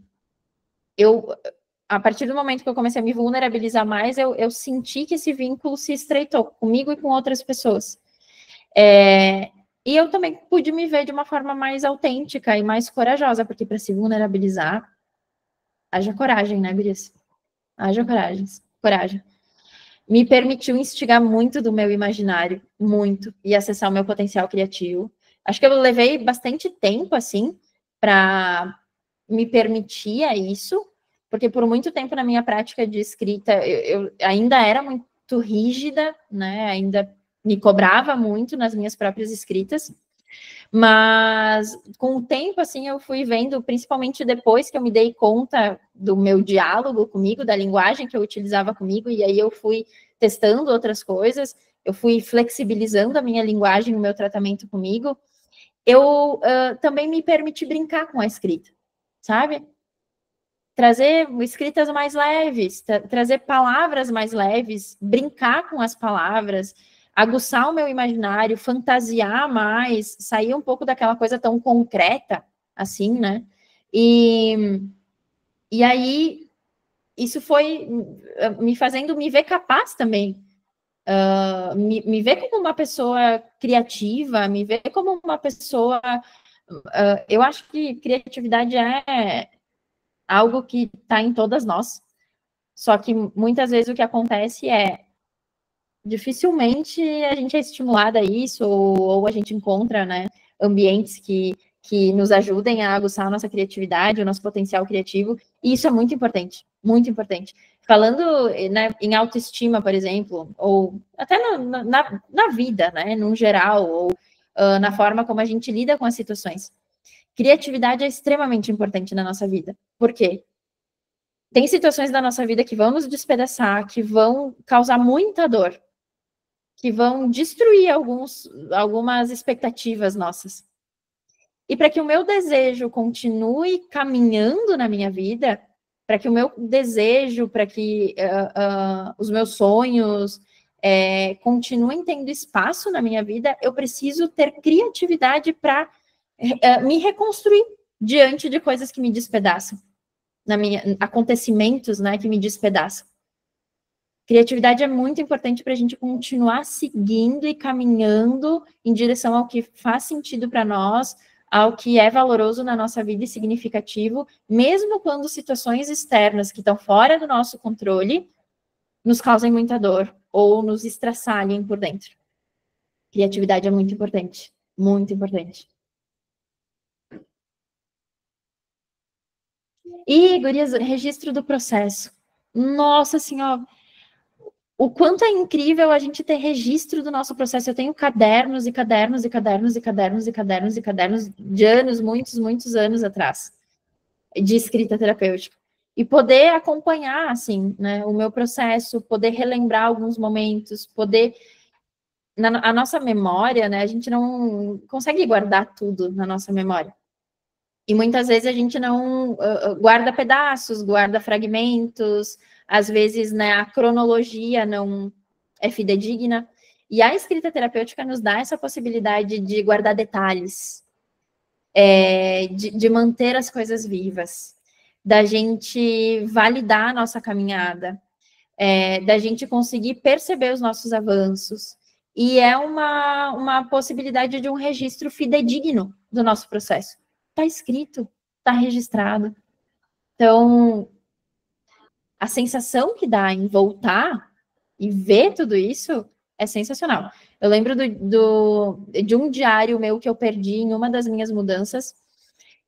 a partir do momento que eu comecei a me vulnerabilizar mais, eu senti que esse vínculo se estreitou comigo e com outras pessoas. E eu também pude me ver de uma forma mais autêntica e mais corajosa, porque para se vulnerabilizar, haja coragem, né, Gurias? Haja coragem. Me permitiu instigar muito do meu imaginário, muito, e acessar o meu potencial criativo. Acho que eu levei bastante tempo, assim, para me permitir isso, porque por muito tempo na minha prática de escrita, eu ainda era muito rígida, né? Ainda me cobrava muito nas minhas próprias escritas, mas com o tempo, assim, eu fui vendo, principalmente depois que eu me dei conta do meu diálogo comigo, da linguagem que eu utilizava comigo, e aí eu fui testando outras coisas, eu fui flexibilizando a minha linguagem, o meu tratamento comigo, eu também me permiti brincar com a escrita, sabe? Trazer escritas mais leves, trazer palavras mais leves, brincar com as palavras, aguçar o meu imaginário, fantasiar mais, sair um pouco daquela coisa tão concreta, assim, né? E aí, isso foi me fazendo me ver capaz também, me ver como uma pessoa criativa, me ver como uma pessoa... eu acho que criatividade é algo que está em todas nós. Só que muitas vezes o que acontece é dificilmente a gente é estimulada a isso, ou a gente encontra, né, ambientes que nos ajudem a aguçar a nossa criatividade, o nosso potencial criativo, e isso é muito importante, muito importante. falando, né, em autoestima, por exemplo, ou até na vida, né, no geral, ou na forma como a gente lida com as situações. Criatividade é extremamente importante na nossa vida. Por quê? Tem situações da nossa vida que vão nos despedaçar, que vão causar muita dor, que vão destruir algumas expectativas nossas. E para que o meu desejo continue caminhando na minha vida, para que o meu desejo, para que os meus sonhos continuem tendo espaço na minha vida, eu preciso ter criatividade para me reconstruir diante de coisas que me despedaçam, acontecimentos, né, que me despedaçam. Criatividade é muito importante para a gente continuar seguindo e caminhando em direção ao que faz sentido para nós, ao que é valoroso na nossa vida e significativo, mesmo quando situações externas que estão fora do nosso controle nos causem muita dor ou nos estressarem por dentro. Criatividade é muito importante, muito importante. E, gurias, registro do processo. Nossa Senhora, o quanto é incrível a gente ter registro do nosso processo. Eu tenho cadernos e cadernos e cadernos e cadernos e cadernos e cadernos de anos, muitos anos atrás, de escrita terapêutica. E poder acompanhar, assim, né, o meu processo, poder relembrar alguns momentos, poder... A nossa memória, né, a gente não consegue guardar tudo na nossa memória. E muitas vezes a gente não guarda pedaços, guarda fragmentos, às vezes, né, a cronologia não é fidedigna. E a escrita terapêutica nos dá essa possibilidade de guardar detalhes, de manter as coisas vivas, da gente validar a nossa caminhada, da gente conseguir perceber os nossos avanços. E é uma possibilidade de um registro fidedigno do nosso processo. Está escrito, está registrado. Então, a sensação que dá em voltar e ver tudo isso é sensacional. Eu lembro de um diário meu que eu perdi em uma das minhas mudanças,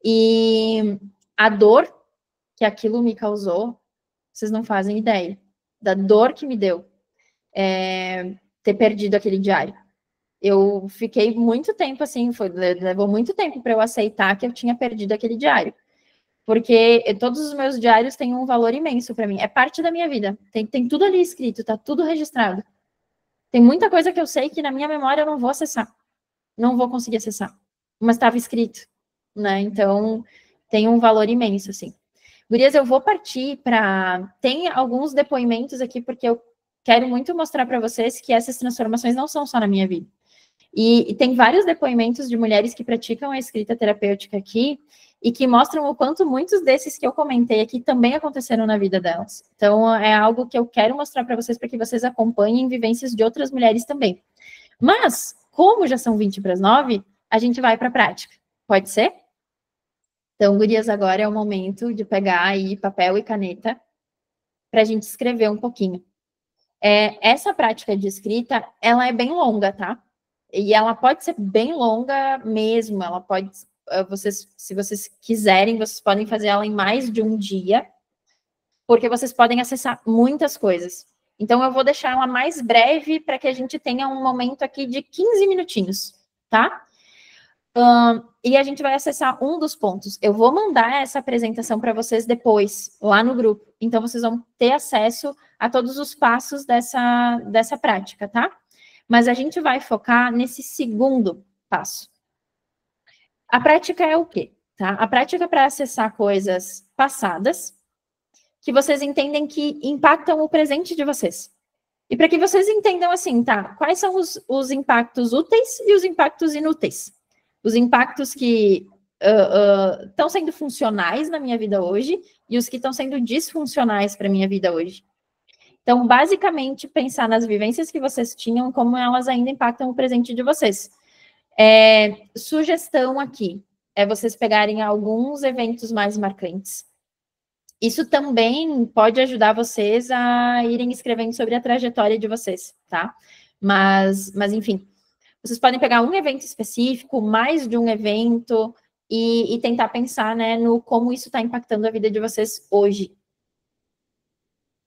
e a dor que aquilo me causou, vocês não fazem ideia da dor que me deu ter perdido aquele diário. Eu fiquei muito tempo assim, levou muito tempo para eu aceitar que eu tinha perdido aquele diário. Porque todos os meus diários têm um valor imenso para mim. É parte da minha vida. Tem tudo ali escrito, tá tudo registrado. Tem muita coisa que eu sei que na minha memória eu não vou acessar. Não vou conseguir acessar. Mas estava escrito, né? Então, tem um valor imenso, assim. Gurias, eu vou partir para... Tem alguns depoimentos aqui, porque eu quero muito mostrar para vocês que essas transformações não são só na minha vida. E tem vários depoimentos de mulheres que praticam a escrita terapêutica aqui e que mostram o quanto muitos desses que eu comentei aqui também aconteceram na vida delas. Então, é algo que eu quero mostrar para vocês que acompanhem vivências de outras mulheres também. Mas, como já são 8:50, a gente vai para a prática. Pode ser? Então, gurias, agora é o momento de pegar aí papel e caneta para a gente escrever um pouquinho. Essa prática de escrita, ela é bem longa, tá? E ela pode ser bem longa mesmo, ela pode, se vocês quiserem, vocês podem fazer ela em mais de um dia, porque vocês podem acessar muitas coisas. Então, eu vou deixar ela mais breve para que a gente tenha um momento aqui de 15 minutinhos, tá? E a gente vai acessar um dos pontos. Eu vou mandar essa apresentação para vocês depois, lá no grupo. Então, vocês vão ter acesso a todos os passos dessa prática, tá? Mas a gente vai focar nesse segundo passo. A prática é o quê? Tá? A prática é para acessar coisas passadas que vocês entendem que impactam o presente de vocês. E para que vocês entendam assim, tá? Quais são os impactos úteis e os impactos inúteis? Os impactos que estão sendo funcionais na minha vida hoje e os que estão sendo disfuncionais para a minha vida hoje. Então, basicamente, pensar nas vivências que vocês tinham, como elas ainda impactam o presente de vocês. Sugestão aqui é vocês pegarem alguns eventos mais marcantes. Isso também pode ajudar vocês a irem escrevendo sobre a trajetória de vocês, tá? Mas enfim, vocês podem pegar um evento específico, mais de um evento, e tentar pensar, né, no como isso está impactando a vida de vocês hoje.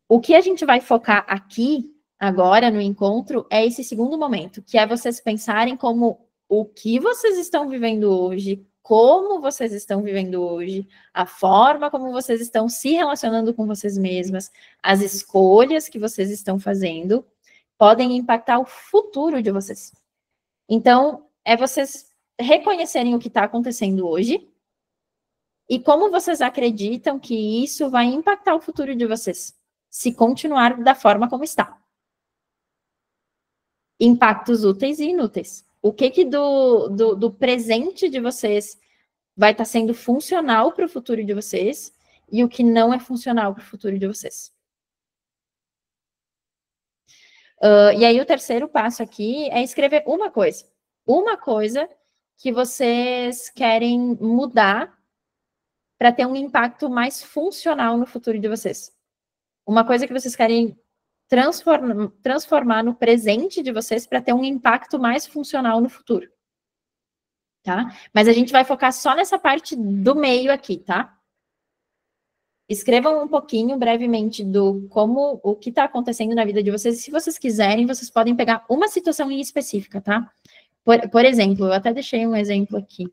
O que a gente vai focar aqui, agora, no encontro, é esse segundo momento, que é vocês pensarem como o que vocês estão vivendo hoje, como vocês estão vivendo hoje, a forma como vocês estão se relacionando com vocês mesmas, as escolhas que vocês estão fazendo, podem impactar o futuro de vocês. Então, é vocês reconhecerem o que está acontecendo hoje e como vocês acreditam que isso vai impactar o futuro de vocês, se continuar da forma como está. Impactos úteis e inúteis. O que do presente de vocês vai estar sendo funcional para o futuro de vocês e o que não é funcional para o futuro de vocês. E aí o terceiro passo aqui é escrever uma coisa. Uma coisa que vocês querem mudar para ter um impacto mais funcional no futuro de vocês. Uma coisa que vocês querem transformar no presente de vocês para ter um impacto mais funcional no futuro. Tá? Mas a gente vai focar só nessa parte do meio aqui, tá? Escrevam um pouquinho, brevemente, do como, o que está acontecendo na vida de vocês. E se vocês quiserem, vocês podem pegar uma situação em específica, tá? Por exemplo, eu até deixei um exemplo aqui.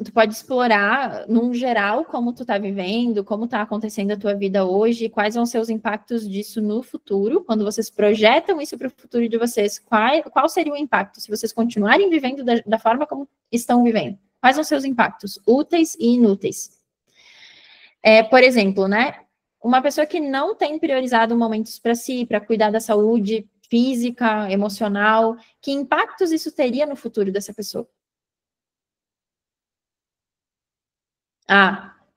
Tu pode explorar, num geral, como tu tá vivendo, como tá acontecendo a tua vida hoje, quais vão ser os impactos disso no futuro, quando vocês projetam isso para o futuro de vocês, qual seria o impacto se vocês continuarem vivendo da forma como estão vivendo? Quais vão ser os impactos úteis e inúteis? Por exemplo, né? Uma pessoa que não tem priorizado momentos para si, para cuidar da saúde física, emocional, que impactos isso teria no futuro dessa pessoa?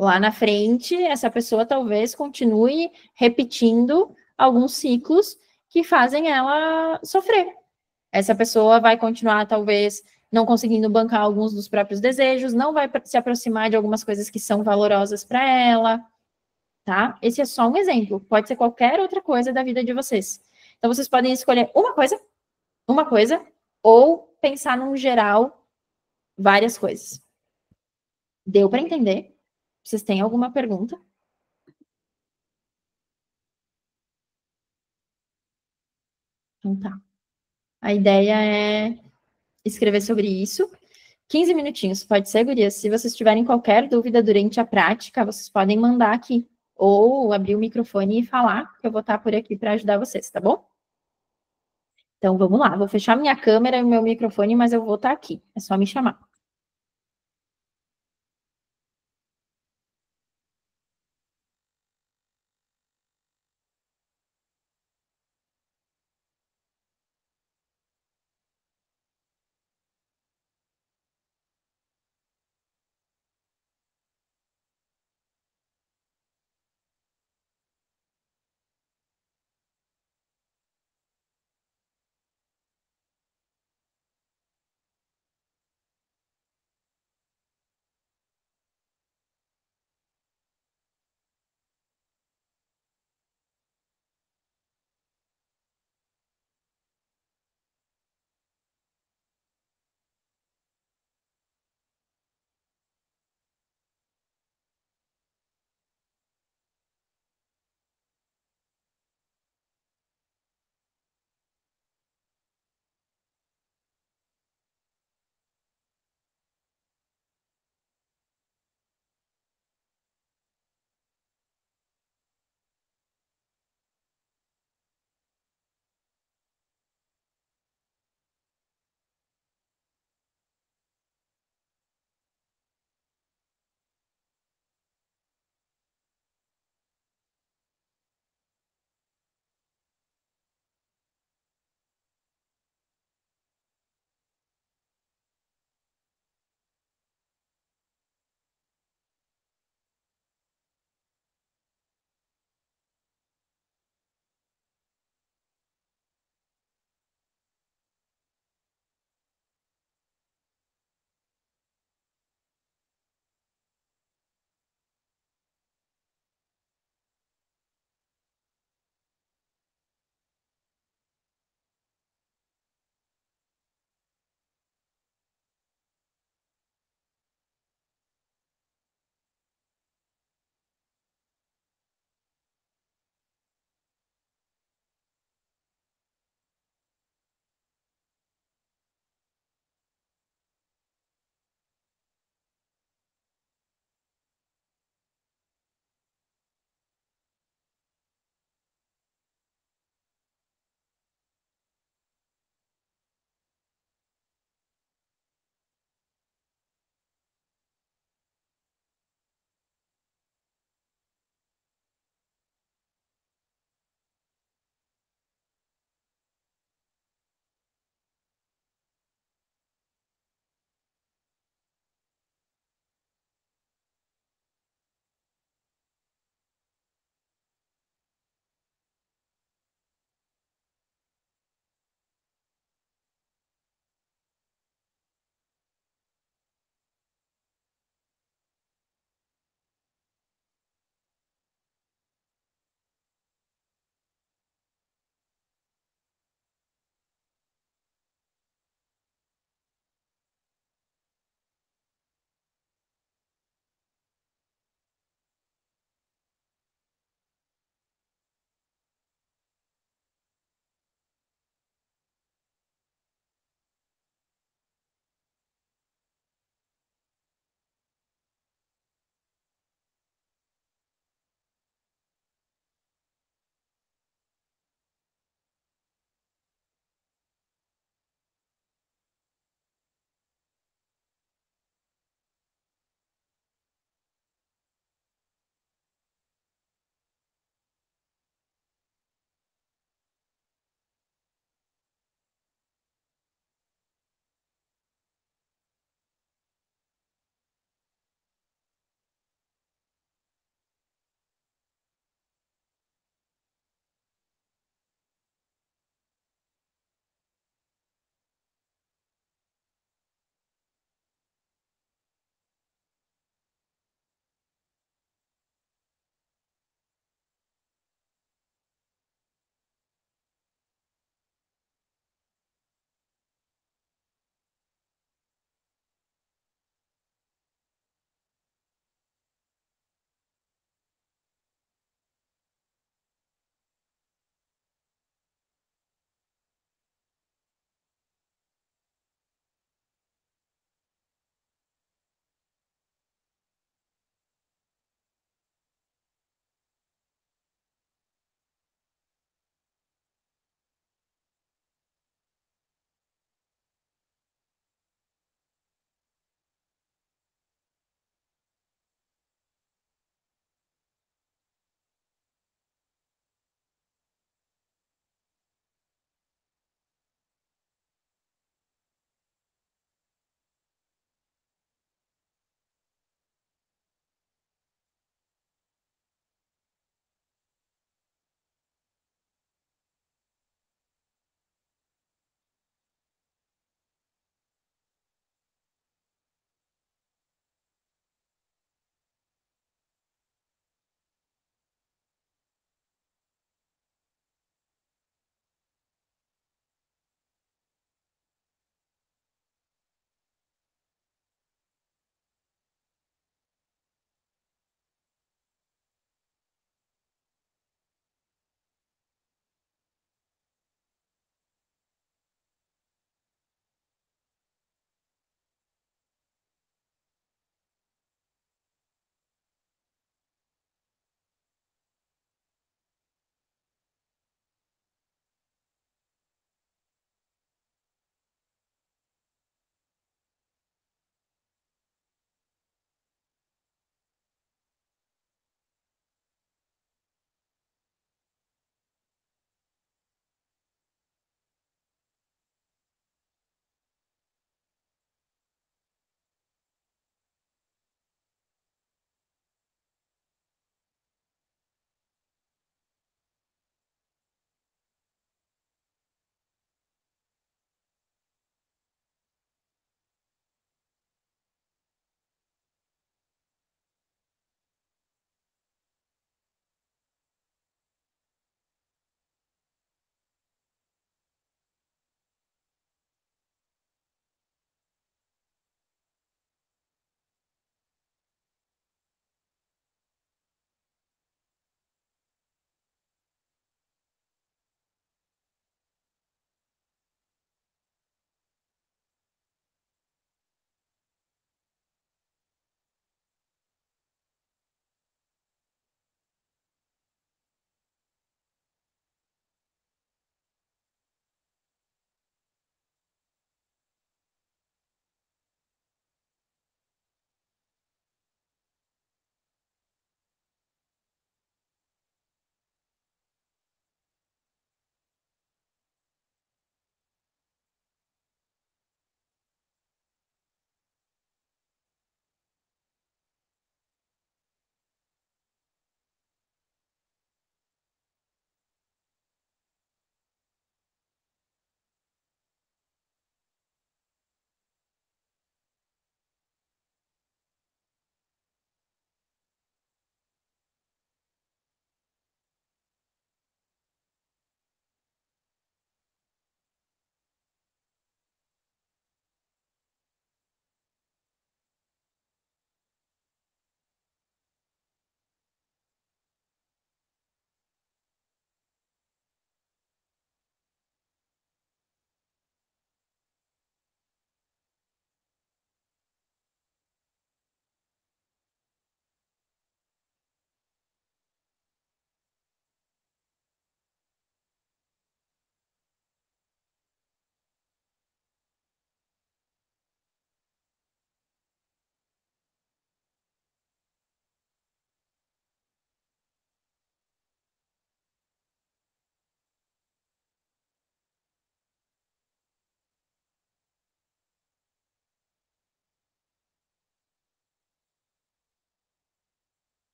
Lá na frente, essa pessoa talvez continue repetindo alguns ciclos que fazem ela sofrer. Essa pessoa vai continuar, talvez, não conseguindo bancar alguns dos próprios desejos, não vai se aproximar de algumas coisas que são valorosas para ela, tá? Esse é só um exemplo, pode ser qualquer outra coisa da vida de vocês. Então, vocês podem escolher uma coisa, ou pensar num geral, várias coisas. Deu para entender? Vocês têm alguma pergunta? Então tá. A ideia é escrever sobre isso. 15 minutinhos, pode ser, gurias? Se vocês tiverem qualquer dúvida durante a prática, vocês podem mandar aqui. Ou abrir o microfone e falar, que eu vou estar por aqui para ajudar vocês, tá bom? Então vamos lá, vou fechar minha câmera e o meu microfone, mas eu vou estar aqui. É só me chamar.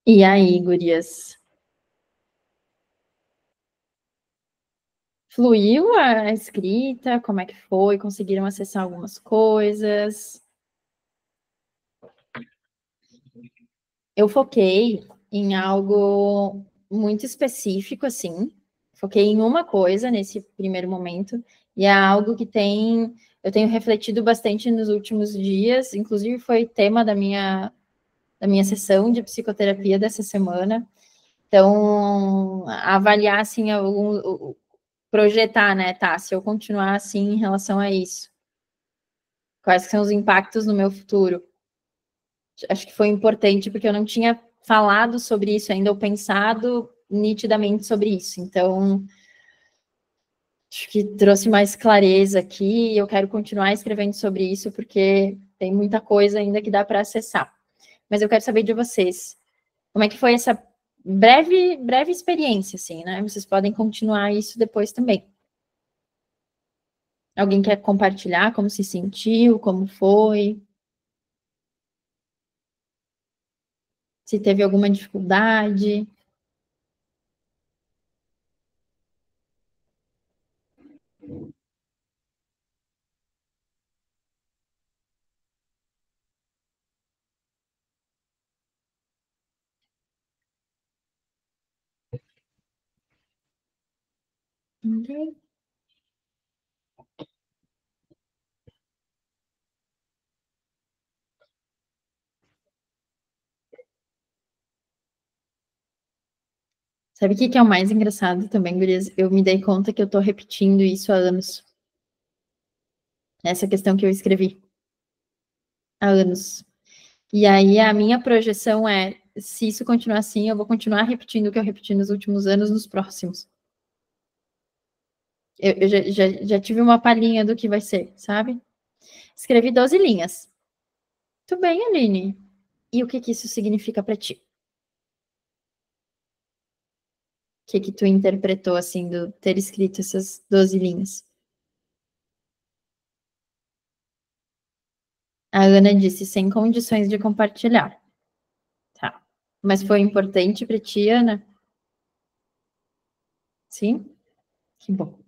E aí, gurias? Fluiu a escrita? Como é que foi? Conseguiram acessar algumas coisas? Eu foquei em algo muito específico, assim. Foquei em uma coisa nesse primeiro momento, e é algo que eu tenho refletido bastante nos últimos dias, inclusive foi tema da minha sessão de psicoterapia dessa semana. Então, avaliar, assim, projetar, né, tá, se eu continuar assim em relação a isso, quais são os impactos no meu futuro? Acho que foi importante porque eu não tinha falado sobre isso ainda, ou pensado nitidamente sobre isso. Então, acho que trouxe mais clareza aqui. E eu quero continuar escrevendo sobre isso porque tem muita coisa ainda que dá para acessar. Mas eu quero saber de vocês. Como é que foi essa breve experiência, assim, né? Vocês podem continuar isso depois também. Alguém quer compartilhar como se sentiu, como foi? Se teve alguma dificuldade? Ok. Sabe o que que é o mais engraçado também, gurias? Eu me dei conta que eu tô repetindo isso há anos. Essa questão que eu escrevi há anos. E aí a minha projeção é, se isso continuar assim, eu vou continuar repetindo o que eu repeti nos últimos anos, nos próximos. Eu já tive uma palhinha do que vai ser, sabe? Escrevi 12 linhas. Tudo bem, Aline. E o que que isso significa para ti? O que que tu interpretou, assim, do ter escrito essas 12 linhas? A Ana disse, sem condições de compartilhar. Tá. Mas foi importante para ti, Ana? Sim? Que bom.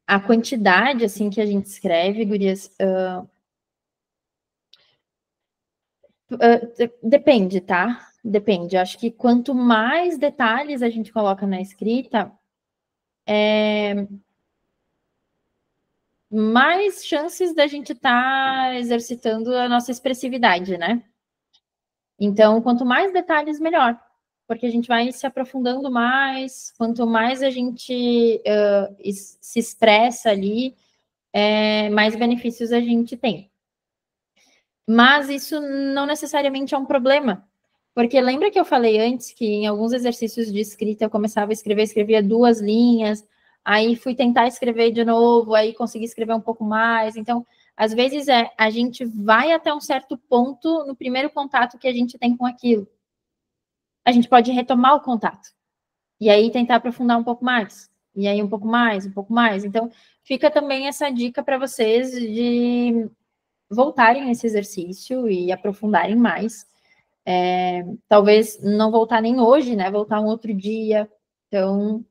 A quantidade, assim, que a gente escreve, gurias, depende, tá? Depende. Acho que quanto mais detalhes a gente coloca na escrita, mais chances da gente estar exercitando a nossa expressividade, né? Então, quanto mais detalhes, melhor. Porque a gente vai se aprofundando mais, quanto mais a gente se expressa ali, mais benefícios a gente tem. Mas isso não necessariamente é um problema. Porque lembra que eu falei antes que em alguns exercícios de escrita eu começava a escrever, escrevia 2 linhas, aí fui tentar escrever de novo, aí consegui escrever um pouco mais. Então, às vezes a gente vai até um certo ponto no primeiro contato que a gente tem com aquilo. A gente pode retomar o contato. E aí tentar aprofundar um pouco mais. E aí um pouco mais, um pouco mais. Então, fica também essa dica para vocês de voltarem a esse exercício e aprofundarem mais. Talvez não voltar nem hoje, né? Voltar um outro dia. Então,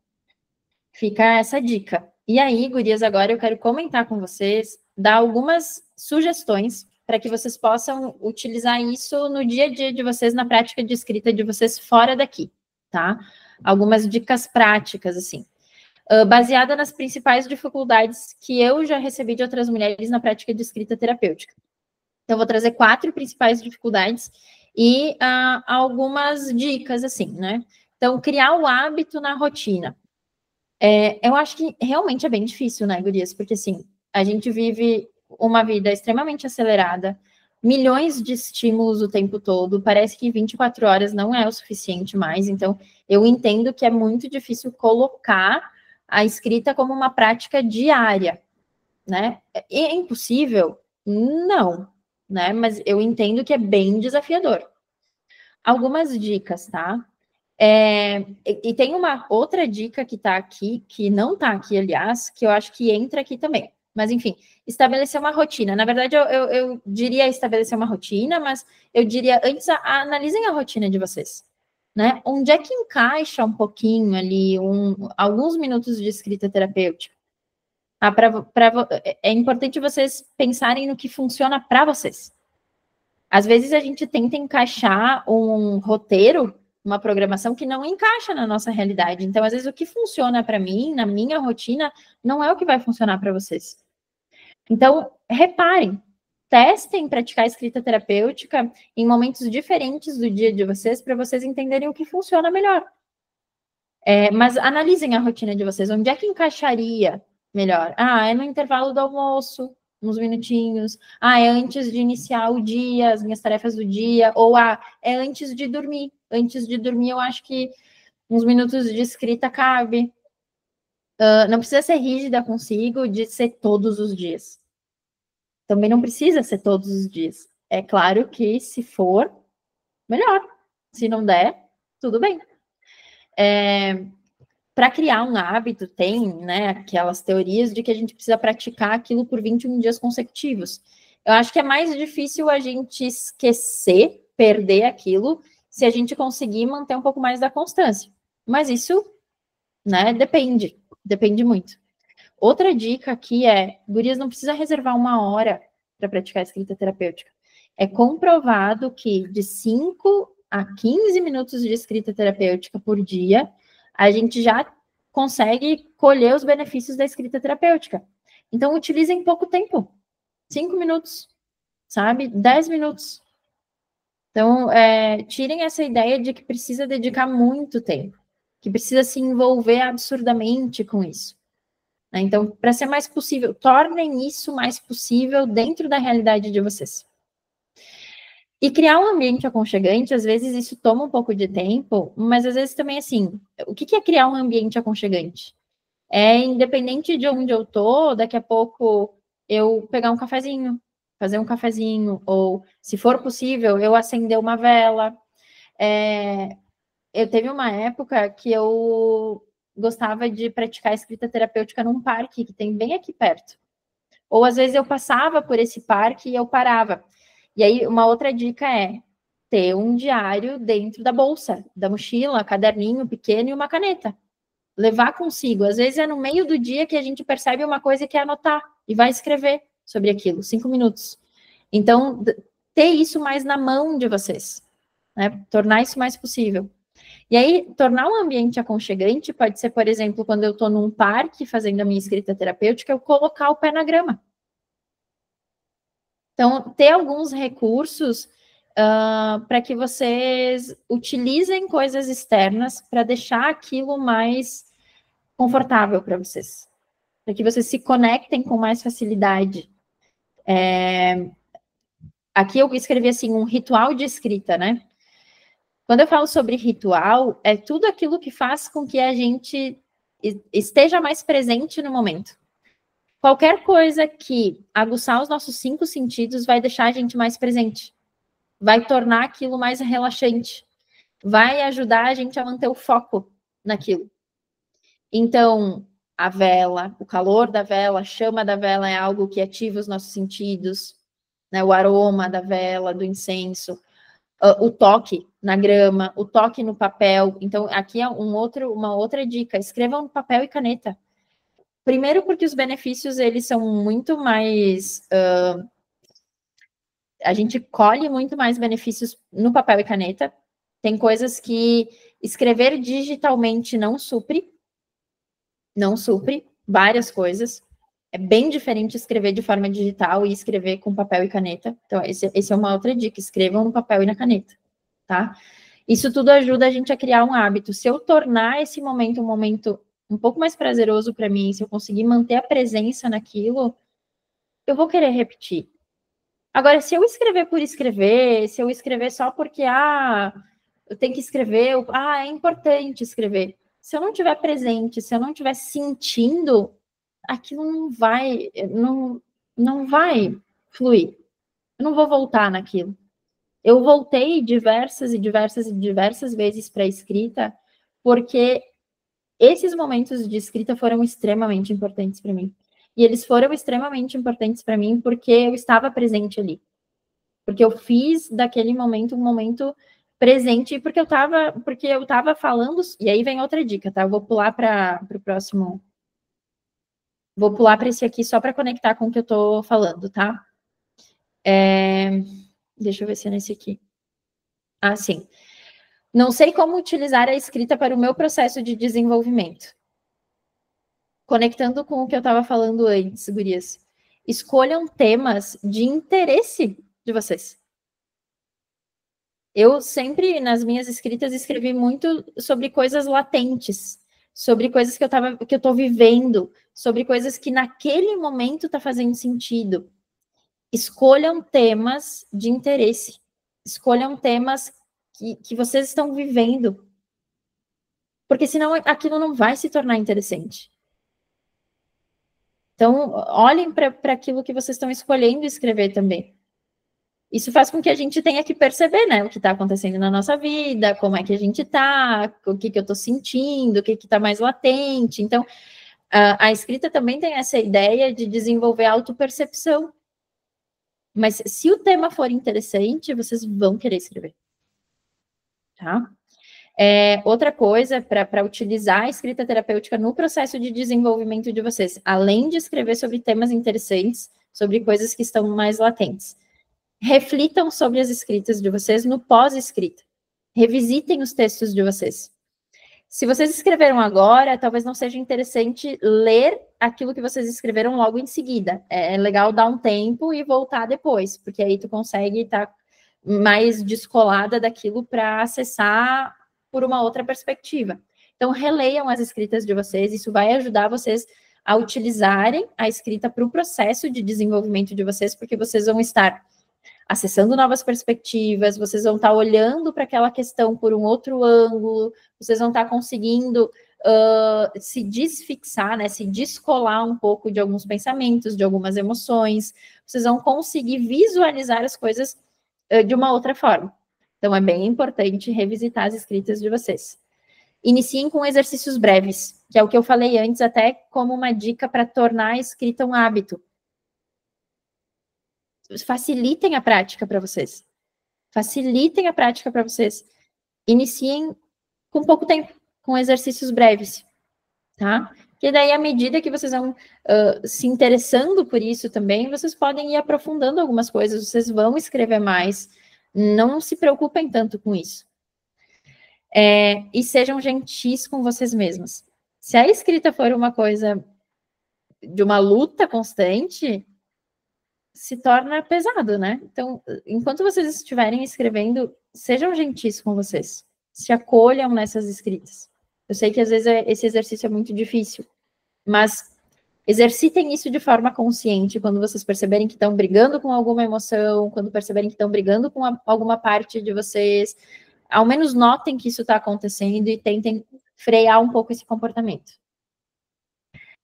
fica essa dica. E aí, gurias, agora eu quero comentar com vocês, dar algumas sugestões para que vocês possam utilizar isso no dia a dia de vocês, na prática de escrita de vocês fora daqui, tá? Algumas dicas práticas, assim. Baseada nas principais dificuldades que eu já recebi de outras mulheres na prática de escrita terapêutica. Então, eu vou trazer 4 principais dificuldades e algumas dicas, assim, né? Então, criar o hábito na rotina. Eu acho que realmente é bem difícil, né, gurias? Porque, assim, a gente vive uma vida extremamente acelerada, milhões de estímulos o tempo todo, parece que 24 horas não é o suficiente mais, então eu entendo que é muito difícil colocar a escrita como uma prática diária, né? É impossível? Não, né? Mas eu entendo que é bem desafiador. Algumas dicas, tá? E tem uma outra dica que tá aqui, que não tá aqui, aliás, que eu acho que entra aqui também. Mas, enfim, estabelecer uma rotina. Na verdade, eu diria estabelecer uma rotina, mas eu diria antes, analisem a rotina de vocês. Né? Onde é que encaixa um pouquinho ali, alguns minutos de escrita terapêutica? É importante vocês pensarem no que funciona para vocês. Às vezes a gente tenta encaixar um roteiro, uma programação que não encaixa na nossa realidade. Então, às vezes, o que funciona para mim, na minha rotina, não é o que vai funcionar para vocês. Então, reparem, testem praticar escrita terapêutica em momentos diferentes do dia de vocês, para vocês entenderem o que funciona melhor. Mas analisem a rotina de vocês, onde é que encaixaria melhor? É no intervalo do almoço, uns minutinhos. É antes de iniciar o dia, as minhas tarefas do dia. Ou é antes de dormir. Antes de dormir, eu acho que uns minutos de escrita cabe. Não precisa ser rígida consigo de ser todos os dias. Também não precisa ser todos os dias. É claro que se for, melhor. Se não der, tudo bem. Para criar um hábito, tem, né, aquelas teorias de que a gente precisa praticar aquilo por 21 dias consecutivos. Eu acho que é mais difícil a gente esquecer, perder aquilo, se a gente conseguir manter um pouco mais da constância. Mas isso, né, depende muito. Outra dica aqui gurias, não precisa reservar 1 hora para praticar escrita terapêutica. É comprovado que de 5 a 15 minutos de escrita terapêutica por dia, a gente já consegue colher os benefícios da escrita terapêutica. Então, utilizem pouco tempo. 5 minutos, sabe? 10 minutos. Então, tirem essa ideia de que precisa dedicar muito tempo, que precisa se envolver absurdamente com isso. Então, para ser mais possível, tornem isso mais possível dentro da realidade de vocês. E criar um ambiente aconchegante, às vezes isso toma um pouco de tempo, mas às vezes também, assim, o que é criar um ambiente aconchegante? Independente de onde eu tô, daqui a pouco eu pegar um cafezinho, fazer um cafezinho, ou, se for possível, eu acender uma vela. Eu teve uma época que eu gostava de praticar escrita terapêutica num parque que tem bem aqui perto. Ou às vezes eu passava por esse parque e eu parava. E aí uma outra dica é ter um diário dentro da bolsa, da mochila, caderninho pequeno e uma caneta. Levar consigo. Às vezes é no meio do dia que a gente percebe uma coisa e quer anotar e vai escrever sobre aquilo, 5 minutos. Então, ter isso mais na mão de vocês, né? Tornar isso mais possível. E aí, tornar um ambiente aconchegante pode ser, por exemplo, quando eu estou num parque fazendo a minha escrita terapêutica, eu colocar o pé na grama. Então, ter alguns recursos para que vocês utilizem coisas externas para deixar aquilo mais confortável para vocês. Para que vocês se conectem com mais facilidade. Aqui eu escrevi assim, um ritual de escrita, né? Quando eu falo sobre ritual, é tudo aquilo que faz com que a gente esteja mais presente no momento. Qualquer coisa que aguçar os nossos 5 sentidos vai deixar a gente mais presente. Vai tornar aquilo mais relaxante. Vai ajudar a gente a manter o foco naquilo. Então, a vela, o calor da vela, a chama da vela é algo que ativa os nossos sentidos, né? O aroma da vela, do incenso. O toque na grama, o toque no papel. Então, aqui é uma outra dica. Escrevam no papel e caneta. Primeiro porque os benefícios, eles são muito mais... a gente colhe muito mais benefícios no papel e caneta. Tem coisas que escrever digitalmente não supre. Não supre várias coisas. É bem diferente escrever de forma digital e escrever com papel e caneta. Então, esse é uma outra dica. Escrevam no papel e na caneta. Tá? Isso tudo ajuda a gente a criar um hábito. Se eu tornar esse momento um momento um pouco mais prazeroso para mim, se eu conseguir manter a presença naquilo, eu vou querer repetir. Agora, se eu escrever por escrever, se eu escrever só porque, eu tenho que escrever, é importante escrever. Se eu não estiver presente, se eu não estiver sentindo, aquilo não vai fluir. Eu não vou voltar naquilo. Eu voltei diversas vezes para a escrita, porque esses momentos de escrita foram extremamente importantes para mim. e eles foram extremamente importantes para mim porque eu estava presente ali. Porque eu fiz daquele momento um momento presente, porque eu estava falando, e aí vem outra dica, tá? Eu vou pular para o próximo. Vou pular para esse aqui só para conectar com o que eu estou falando, tá? Deixa eu ver se é nesse aqui. Ah, sim. Não sei como utilizar a escrita para o meu processo de desenvolvimento. Conectando com o que eu estava falando antes, gurias. Escolham temas de interesse de vocês. Eu sempre, nas minhas escritas, escrevi muito sobre coisas latentes, sobre coisas que eu estou vivendo, sobre coisas que naquele momento está fazendo sentido. Escolham temas de interesse. Escolham temas que vocês estão vivendo. Porque senão aquilo não vai se tornar interessante. Então, olhem para aquilo que vocês estão escolhendo escrever também. Isso faz com que a gente tenha que perceber, né, o que está acontecendo na nossa vida, como é que a gente está, o que eu estou sentindo, o que está mais latente. Então, a escrita também tem essa ideia de desenvolver autopercepção. Mas se o tema for interessante, vocês vão querer escrever. Tá? Outra coisa, para utilizar a escrita terapêutica no processo de desenvolvimento de vocês, além de escrever sobre temas interessantes, sobre coisas que estão mais latentes, reflitam sobre as escritas de vocês no pós-escrita. Revisitem os textos de vocês. Se vocês escreveram agora, talvez não seja interessante ler aquilo que vocês escreveram logo em seguida. É legal dar um tempo e voltar depois, porque aí tu consegue estar mais descolada daquilo para acessar por uma outra perspectiva. Então, releiam as escritas de vocês, isso vai ajudar vocês a utilizarem a escrita para o processo de desenvolvimento de vocês, porque vocês vão estar acessando novas perspectivas, vocês vão estar olhando para aquela questão por um outro ângulo, vocês vão estar conseguindo se desfixar, né, se descolar um pouco de alguns pensamentos, de algumas emoções, vocês vão conseguir visualizar as coisas de uma outra forma. Então, é bem importante revisitar as escritas de vocês. Iniciem com exercícios breves, que é o que eu falei antes, até como uma dica para tornar a escrita um hábito. Facilitem a prática para vocês. Facilitem a prática para vocês. Iniciem com pouco tempo, com exercícios breves, tá? Que daí, à medida que vocês vão se interessando por isso também, vocês podem ir aprofundando algumas coisas, vocês vão escrever mais. Não se preocupem tanto com isso. E sejam gentis com vocês mesmos. Se a escrita for uma coisa de uma luta constante, se torna pesado, né? Então, enquanto vocês estiverem escrevendo, sejam gentis com vocês. Se acolham nessas escritas. Eu sei que às vezes esse exercício é muito difícil, mas exercitem isso de forma consciente quando vocês perceberem que estão brigando com alguma emoção, quando perceberem que estão brigando com alguma parte de vocês. Ao menos notem que isso está acontecendo e tentem frear um pouco esse comportamento.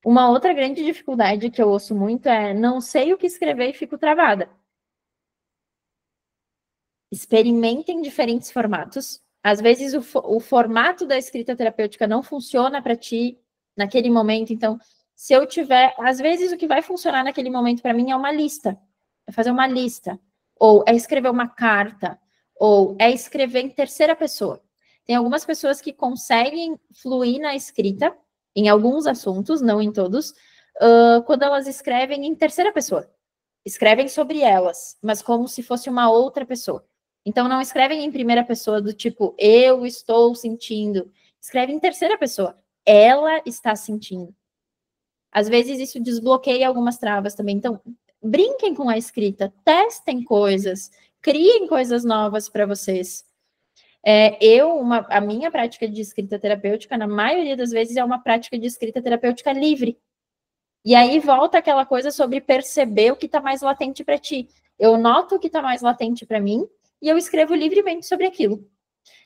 Uma outra grande dificuldade que eu ouço muito é: não sei o que escrever e fico travada. Experimentem diferentes formatos. Às vezes o formato da escrita terapêutica não funciona para ti naquele momento. Então, se eu tiver... Às vezes o que vai funcionar naquele momento para mim é uma lista. É fazer uma lista. Ou é escrever uma carta. Ou é escrever em terceira pessoa. Tem algumas pessoas que conseguem fluir na escrita em alguns assuntos, não em todos, quando elas escrevem em terceira pessoa. Escrevem sobre elas, mas como se fosse uma outra pessoa. Então, não escrevem em primeira pessoa do tipo, eu estou sentindo. Escrevem em terceira pessoa, ela está sentindo. Às vezes, isso desbloqueia algumas travas também. Então, brinquem com a escrita, testem coisas, criem coisas novas para vocês. A minha prática de escrita terapêutica, na maioria das vezes, é uma prática de escrita terapêutica livre. E aí volta aquela coisa sobre perceber o que está mais latente para ti. Eu noto o que está mais latente para mim e eu escrevo livremente sobre aquilo.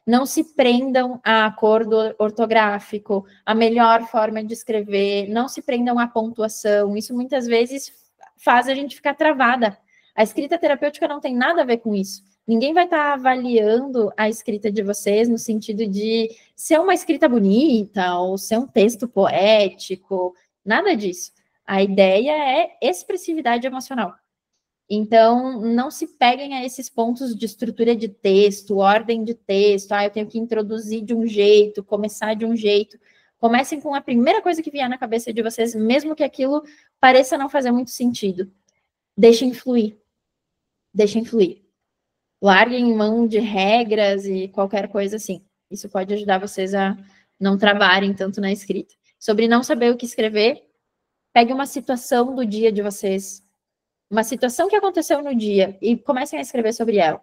Não se prendam a acordo ortográfico, a melhor forma de escrever, não se prendam à pontuação. Isso muitas vezes faz a gente ficar travada. A escrita terapêutica não tem nada a ver com isso. Ninguém vai estar avaliando a escrita de vocês no sentido de ser uma escrita bonita ou ser um texto poético, nada disso. A ideia é expressividade emocional. Então, não se peguem a esses pontos de estrutura de texto, ordem de texto, eu tenho que introduzir de um jeito, começar de um jeito. Comecem com a primeira coisa que vier na cabeça de vocês, mesmo que aquilo pareça não fazer muito sentido. Deixem fluir. Deixem fluir. Larguem mão de regras e qualquer coisa assim. Isso pode ajudar vocês a não travarem tanto na escrita. Sobre não saber o que escrever, pegue uma situação do dia de vocês, uma situação que aconteceu no dia, e comecem a escrever sobre ela.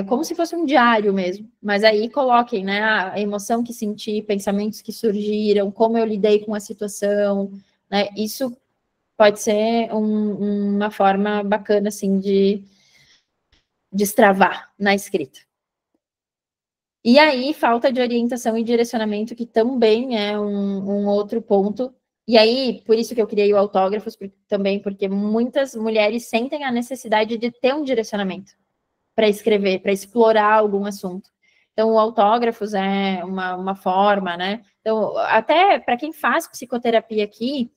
Como se fosse um diário mesmo, mas aí coloquem, né, a emoção que senti, pensamentos que surgiram, como eu lidei com a situação, né, isso pode ser uma forma bacana, assim, de destravar na escrita. E aí, falta de orientação e direcionamento, que também é um outro ponto. E aí, por isso que eu criei o Autógrafos, também porque muitas mulheres sentem a necessidade de ter um direcionamento para escrever, para explorar algum assunto. Então, o Autógrafos é uma forma, né? Então, até para quem faz psicoterapia aqui,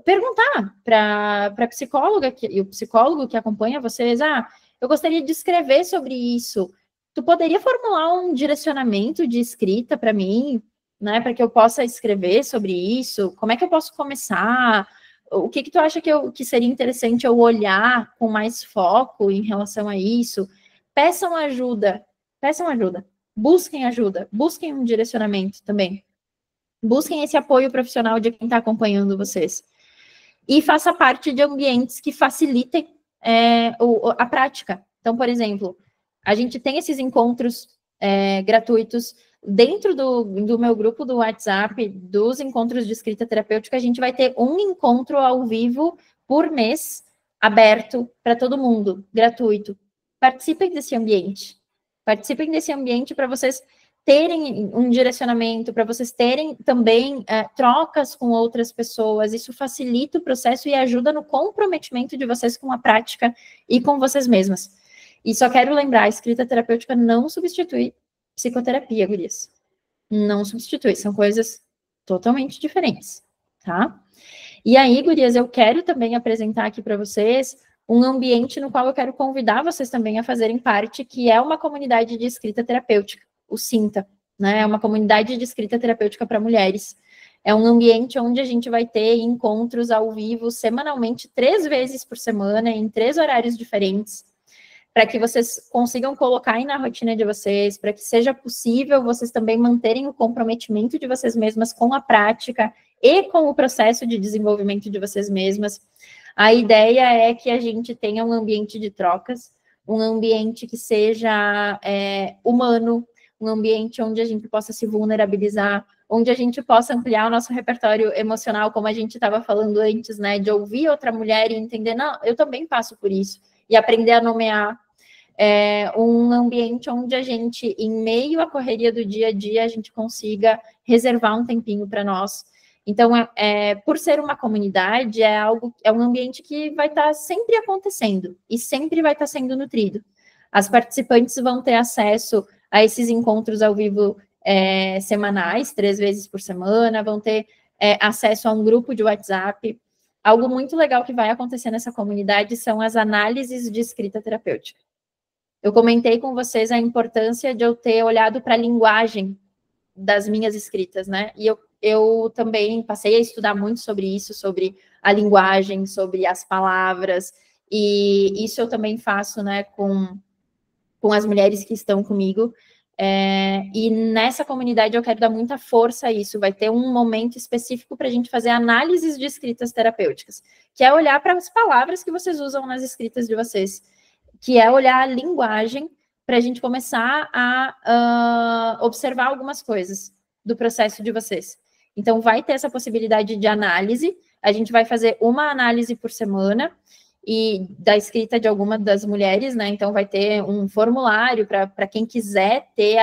perguntar para a psicóloga e o psicólogo que acompanha vocês, eu gostaria de escrever sobre isso. Tu poderia formular um direcionamento de escrita para mim, né, para que eu possa escrever sobre isso? Como é que eu posso começar? O que tu acha que seria interessante eu olhar com mais foco em relação a isso? Peçam ajuda, busquem ajuda, busquem um direcionamento também. Busquem esse apoio profissional de quem está acompanhando vocês. E faça parte de ambientes que facilitem a prática. Então, por exemplo, a gente tem esses encontros gratuitos. Dentro do meu grupo do WhatsApp, dos encontros de escrita terapêutica, a gente vai ter um encontro ao vivo por mês, aberto para todo mundo, gratuito. Participem desse ambiente. Participem desse ambiente para vocês terem um direcionamento, para vocês terem também trocas com outras pessoas. Isso facilita o processo e ajuda no comprometimento de vocês com a prática e com vocês mesmas. E só quero lembrar, a escrita terapêutica não substitui psicoterapia, gurias. Não substitui, são coisas totalmente diferentes, tá? E aí, gurias, eu quero também apresentar aqui para vocês um ambiente no qual eu quero convidar vocês também a fazerem parte, que é uma comunidade de escrita terapêutica, o Sinta, né? É uma comunidade de escrita terapêutica para mulheres. É um ambiente onde a gente vai ter encontros ao vivo semanalmente, 3 vezes por semana, em 3 horários diferentes, para que vocês consigam colocar aí na rotina de vocês, para que seja possível vocês também manterem o comprometimento de vocês mesmas com a prática e com o processo de desenvolvimento de vocês mesmas. A ideia é que a gente tenha um ambiente de trocas, um ambiente que seja humano, um ambiente onde a gente possa se vulnerabilizar, onde a gente possa ampliar o nosso repertório emocional, como a gente estava falando antes, né, de ouvir outra mulher e entender, não, eu também passo por isso, e aprender a nomear. Um ambiente onde a gente, em meio à correria do dia a dia, a gente consiga reservar um tempinho para nós. Então, por ser uma comunidade, é um ambiente que vai estar sempre acontecendo e sempre vai estar sendo nutrido. As participantes vão ter acesso a esses encontros ao vivo semanais, 3 vezes por semana, vão ter acesso a um grupo de WhatsApp. Algo muito legal que vai acontecer nessa comunidade são as análises de escrita terapêutica. Eu comentei com vocês a importância de eu ter olhado para a linguagem das minhas escritas, né? E eu também passei a estudar muito sobre isso, sobre a linguagem, sobre as palavras, e isso eu também faço, né, com as mulheres que estão comigo. E nessa comunidade eu quero dar muita força a isso. Vai ter um momento específico para a gente fazer análises de escritas terapêuticas, que é olhar para as palavras que vocês usam nas escritas de vocês, que é olhar a linguagem para a gente começar a observar algumas coisas do processo de vocês. Então, vai ter essa possibilidade de análise. A gente vai fazer uma análise por semana e da escrita de alguma das mulheres, né? Então, vai ter um formulário para quem quiser ter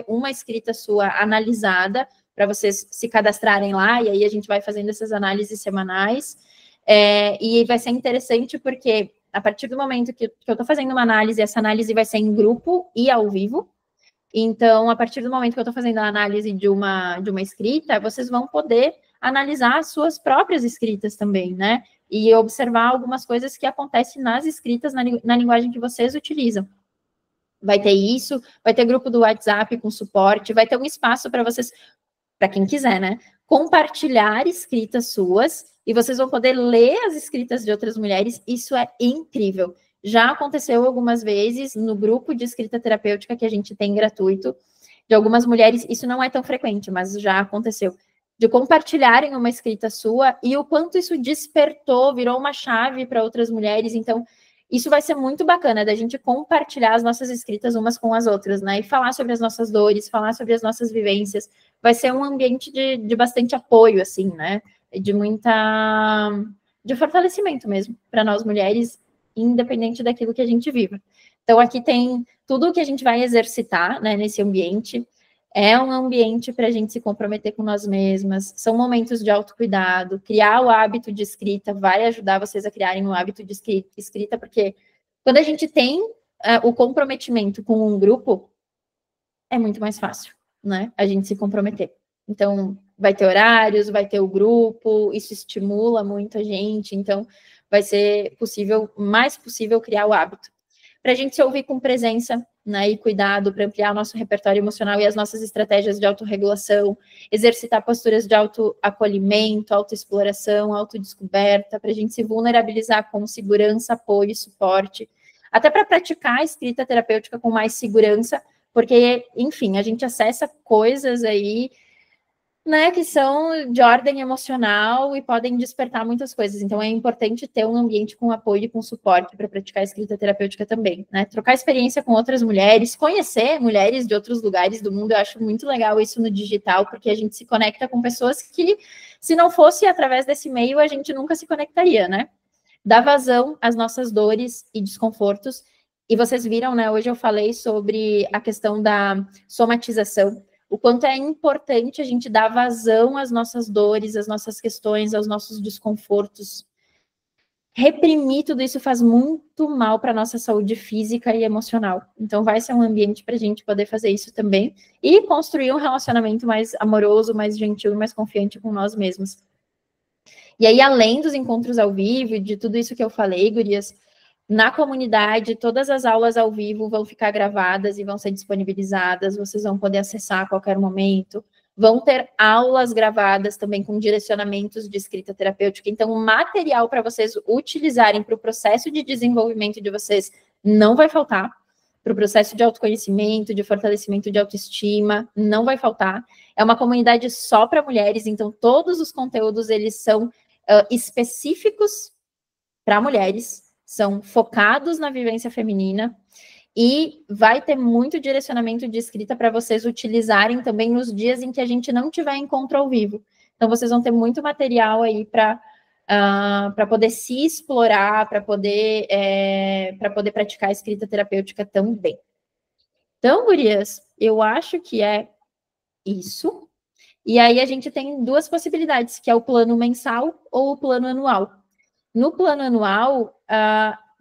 uma escrita sua analisada, para vocês se cadastrarem lá, e aí a gente vai fazendo essas análises semanais. E vai ser interessante porque a partir do momento que eu estou fazendo uma análise, essa análise vai ser em grupo e ao vivo. Então, a partir do momento que eu estou fazendo a análise de uma escrita, vocês vão poder analisar as suas próprias escritas também, né? E observar algumas coisas que acontecem nas escritas, na linguagem que vocês utilizam. Vai ter isso, vai ter grupo do WhatsApp com suporte, vai ter um espaço para vocês, para quem quiser, né? Compartilhar escritas suas, e vocês vão poder ler as escritas de outras mulheres. Isso é incrível. Já aconteceu algumas vezes no grupo de escrita terapêutica que a gente tem gratuito, de algumas mulheres, isso não é tão frequente, mas já aconteceu, de compartilharem uma escrita sua e o quanto isso despertou, virou uma chave para outras mulheres. Então, isso vai ser muito bacana, da gente compartilhar as nossas escritas umas com as outras, né? E falar sobre as nossas dores, falar sobre as nossas vivências. Vai ser um ambiente de bastante apoio, assim, né? De fortalecimento mesmo, para nós mulheres, independente daquilo que a gente viva. Então, aqui tem tudo o que a gente vai exercitar, né, nesse ambiente. É um ambiente para a gente se comprometer com nós mesmas, são momentos de autocuidado, criar o hábito de escrita vai ajudar vocês a criarem um hábito de escrita, porque quando a gente tem o comprometimento com um grupo, é muito mais fácil, né, a gente se comprometer. Então, vai ter horários, vai ter o grupo, isso estimula muito a gente, então vai ser mais possível criar o hábito. Para a gente se ouvir com presença, né, e cuidado, para ampliar o nosso repertório emocional e as nossas estratégias de autorregulação, exercitar posturas de autoacolhimento, autoexploração, autodescoberta, para a gente se vulnerabilizar com segurança, apoio e suporte, até para praticar a escrita terapêutica com mais segurança, porque, enfim, a gente acessa coisas aí, né, que são de ordem emocional e podem despertar muitas coisas. Então, é importante ter um ambiente com apoio e com suporte para praticar a escrita terapêutica também, né? Trocar experiência com outras mulheres, conhecer mulheres de outros lugares do mundo. Eu acho muito legal isso no digital, porque a gente se conecta com pessoas que, se não fosse através desse meio, a gente nunca se conectaria, né? Dá vazão às nossas dores e desconfortos. E vocês viram, né? Hoje eu falei sobre a questão da somatização, o quanto é importante a gente dar vazão às nossas dores, às nossas questões, aos nossos desconfortos. Reprimir tudo isso faz muito mal para a nossa saúde física e emocional. Então, vai ser um ambiente para a gente poder fazer isso também e construir um relacionamento mais amoroso, mais gentil e mais confiante com nós mesmos. E aí, além dos encontros ao vivo, de tudo isso que eu falei, gurias, na comunidade, todas as aulas ao vivo vão ficar gravadas e vão ser disponibilizadas, vocês vão poder acessar a qualquer momento. Vão ter aulas gravadas também com direcionamentos de escrita terapêutica. Então, material para vocês utilizarem para o processo de desenvolvimento de vocês não vai faltar. Para o processo de autoconhecimento, de fortalecimento de autoestima, não vai faltar. É uma comunidade só para mulheres, então todos os conteúdos, eles são específicos para mulheres, são focados na vivência feminina e vai ter muito direcionamento de escrita para vocês utilizarem também nos dias em que a gente não tiver encontro ao vivo. Então, vocês vão ter muito material aí para poder se explorar, para poder praticar a escrita terapêutica também. Então, gurias, eu acho que é isso. E aí a gente tem duas possibilidades, que é o plano mensal ou o plano anual. No plano anual,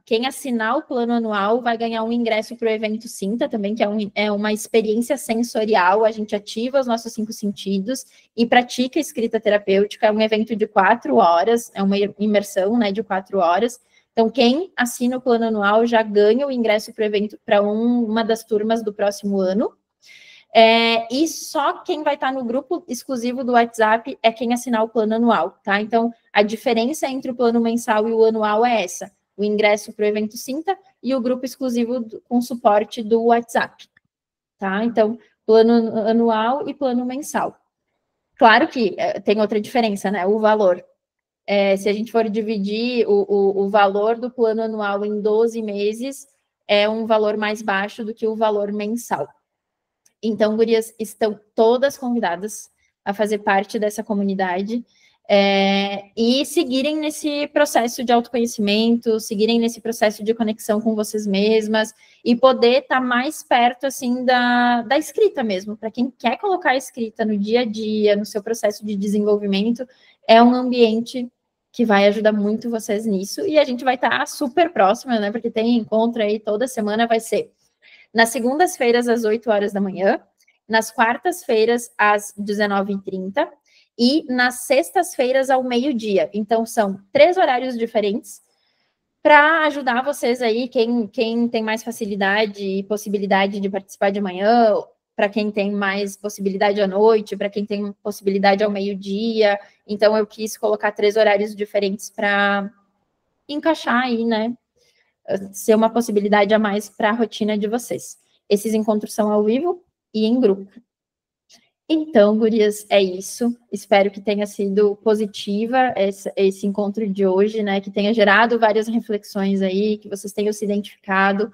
quem assinar o plano anual vai ganhar um ingresso para o evento Sinta também, que é uma experiência sensorial. A gente ativa os nossos 5 sentidos e pratica escrita terapêutica. É um evento de 4 horas, é uma imersão, né, de 4 horas. Então, quem assina o plano anual já ganha o ingresso para o evento, para uma das turmas do próximo ano. E só quem vai estar no grupo exclusivo do WhatsApp é quem assinar o plano anual, tá? Então, a diferença entre o plano mensal e o anual é essa: o ingresso para o evento Sinta e o grupo exclusivo com suporte do WhatsApp, tá? Então, plano anual e plano mensal. Claro que tem outra diferença, né? O valor. Se a gente for dividir o valor do plano anual em 12 meses, é um valor mais baixo do que o valor mensal. Então, gurias, estão todas convidadas a fazer parte dessa comunidade e seguirem nesse processo de autoconhecimento, seguirem nesse processo de conexão com vocês mesmas e poder estar mais perto, assim, da escrita mesmo. Para quem quer colocar a escrita no dia a dia, no seu processo de desenvolvimento, é um ambiente que vai ajudar muito vocês nisso. E a gente vai estar super próxima, né? Porque tem encontro aí toda semana, vai ser nas segundas-feiras, às 8 horas da manhã, nas quartas-feiras, às 19h30, e nas sextas-feiras ao meio-dia. Então, são 3 horários diferentes para ajudar vocês aí, quem tem mais facilidade e possibilidade de participar de manhã, para quem tem mais possibilidade à noite, para quem tem possibilidade ao meio-dia. Então, eu quis colocar 3 horários diferentes para encaixar aí, né? Ser uma possibilidade a mais para a rotina de vocês. Esses encontros são ao vivo e em grupo. Então, gurias, é isso. Espero que tenha sido positiva esse encontro de hoje, né? Que tenha gerado várias reflexões aí, que vocês tenham se identificado.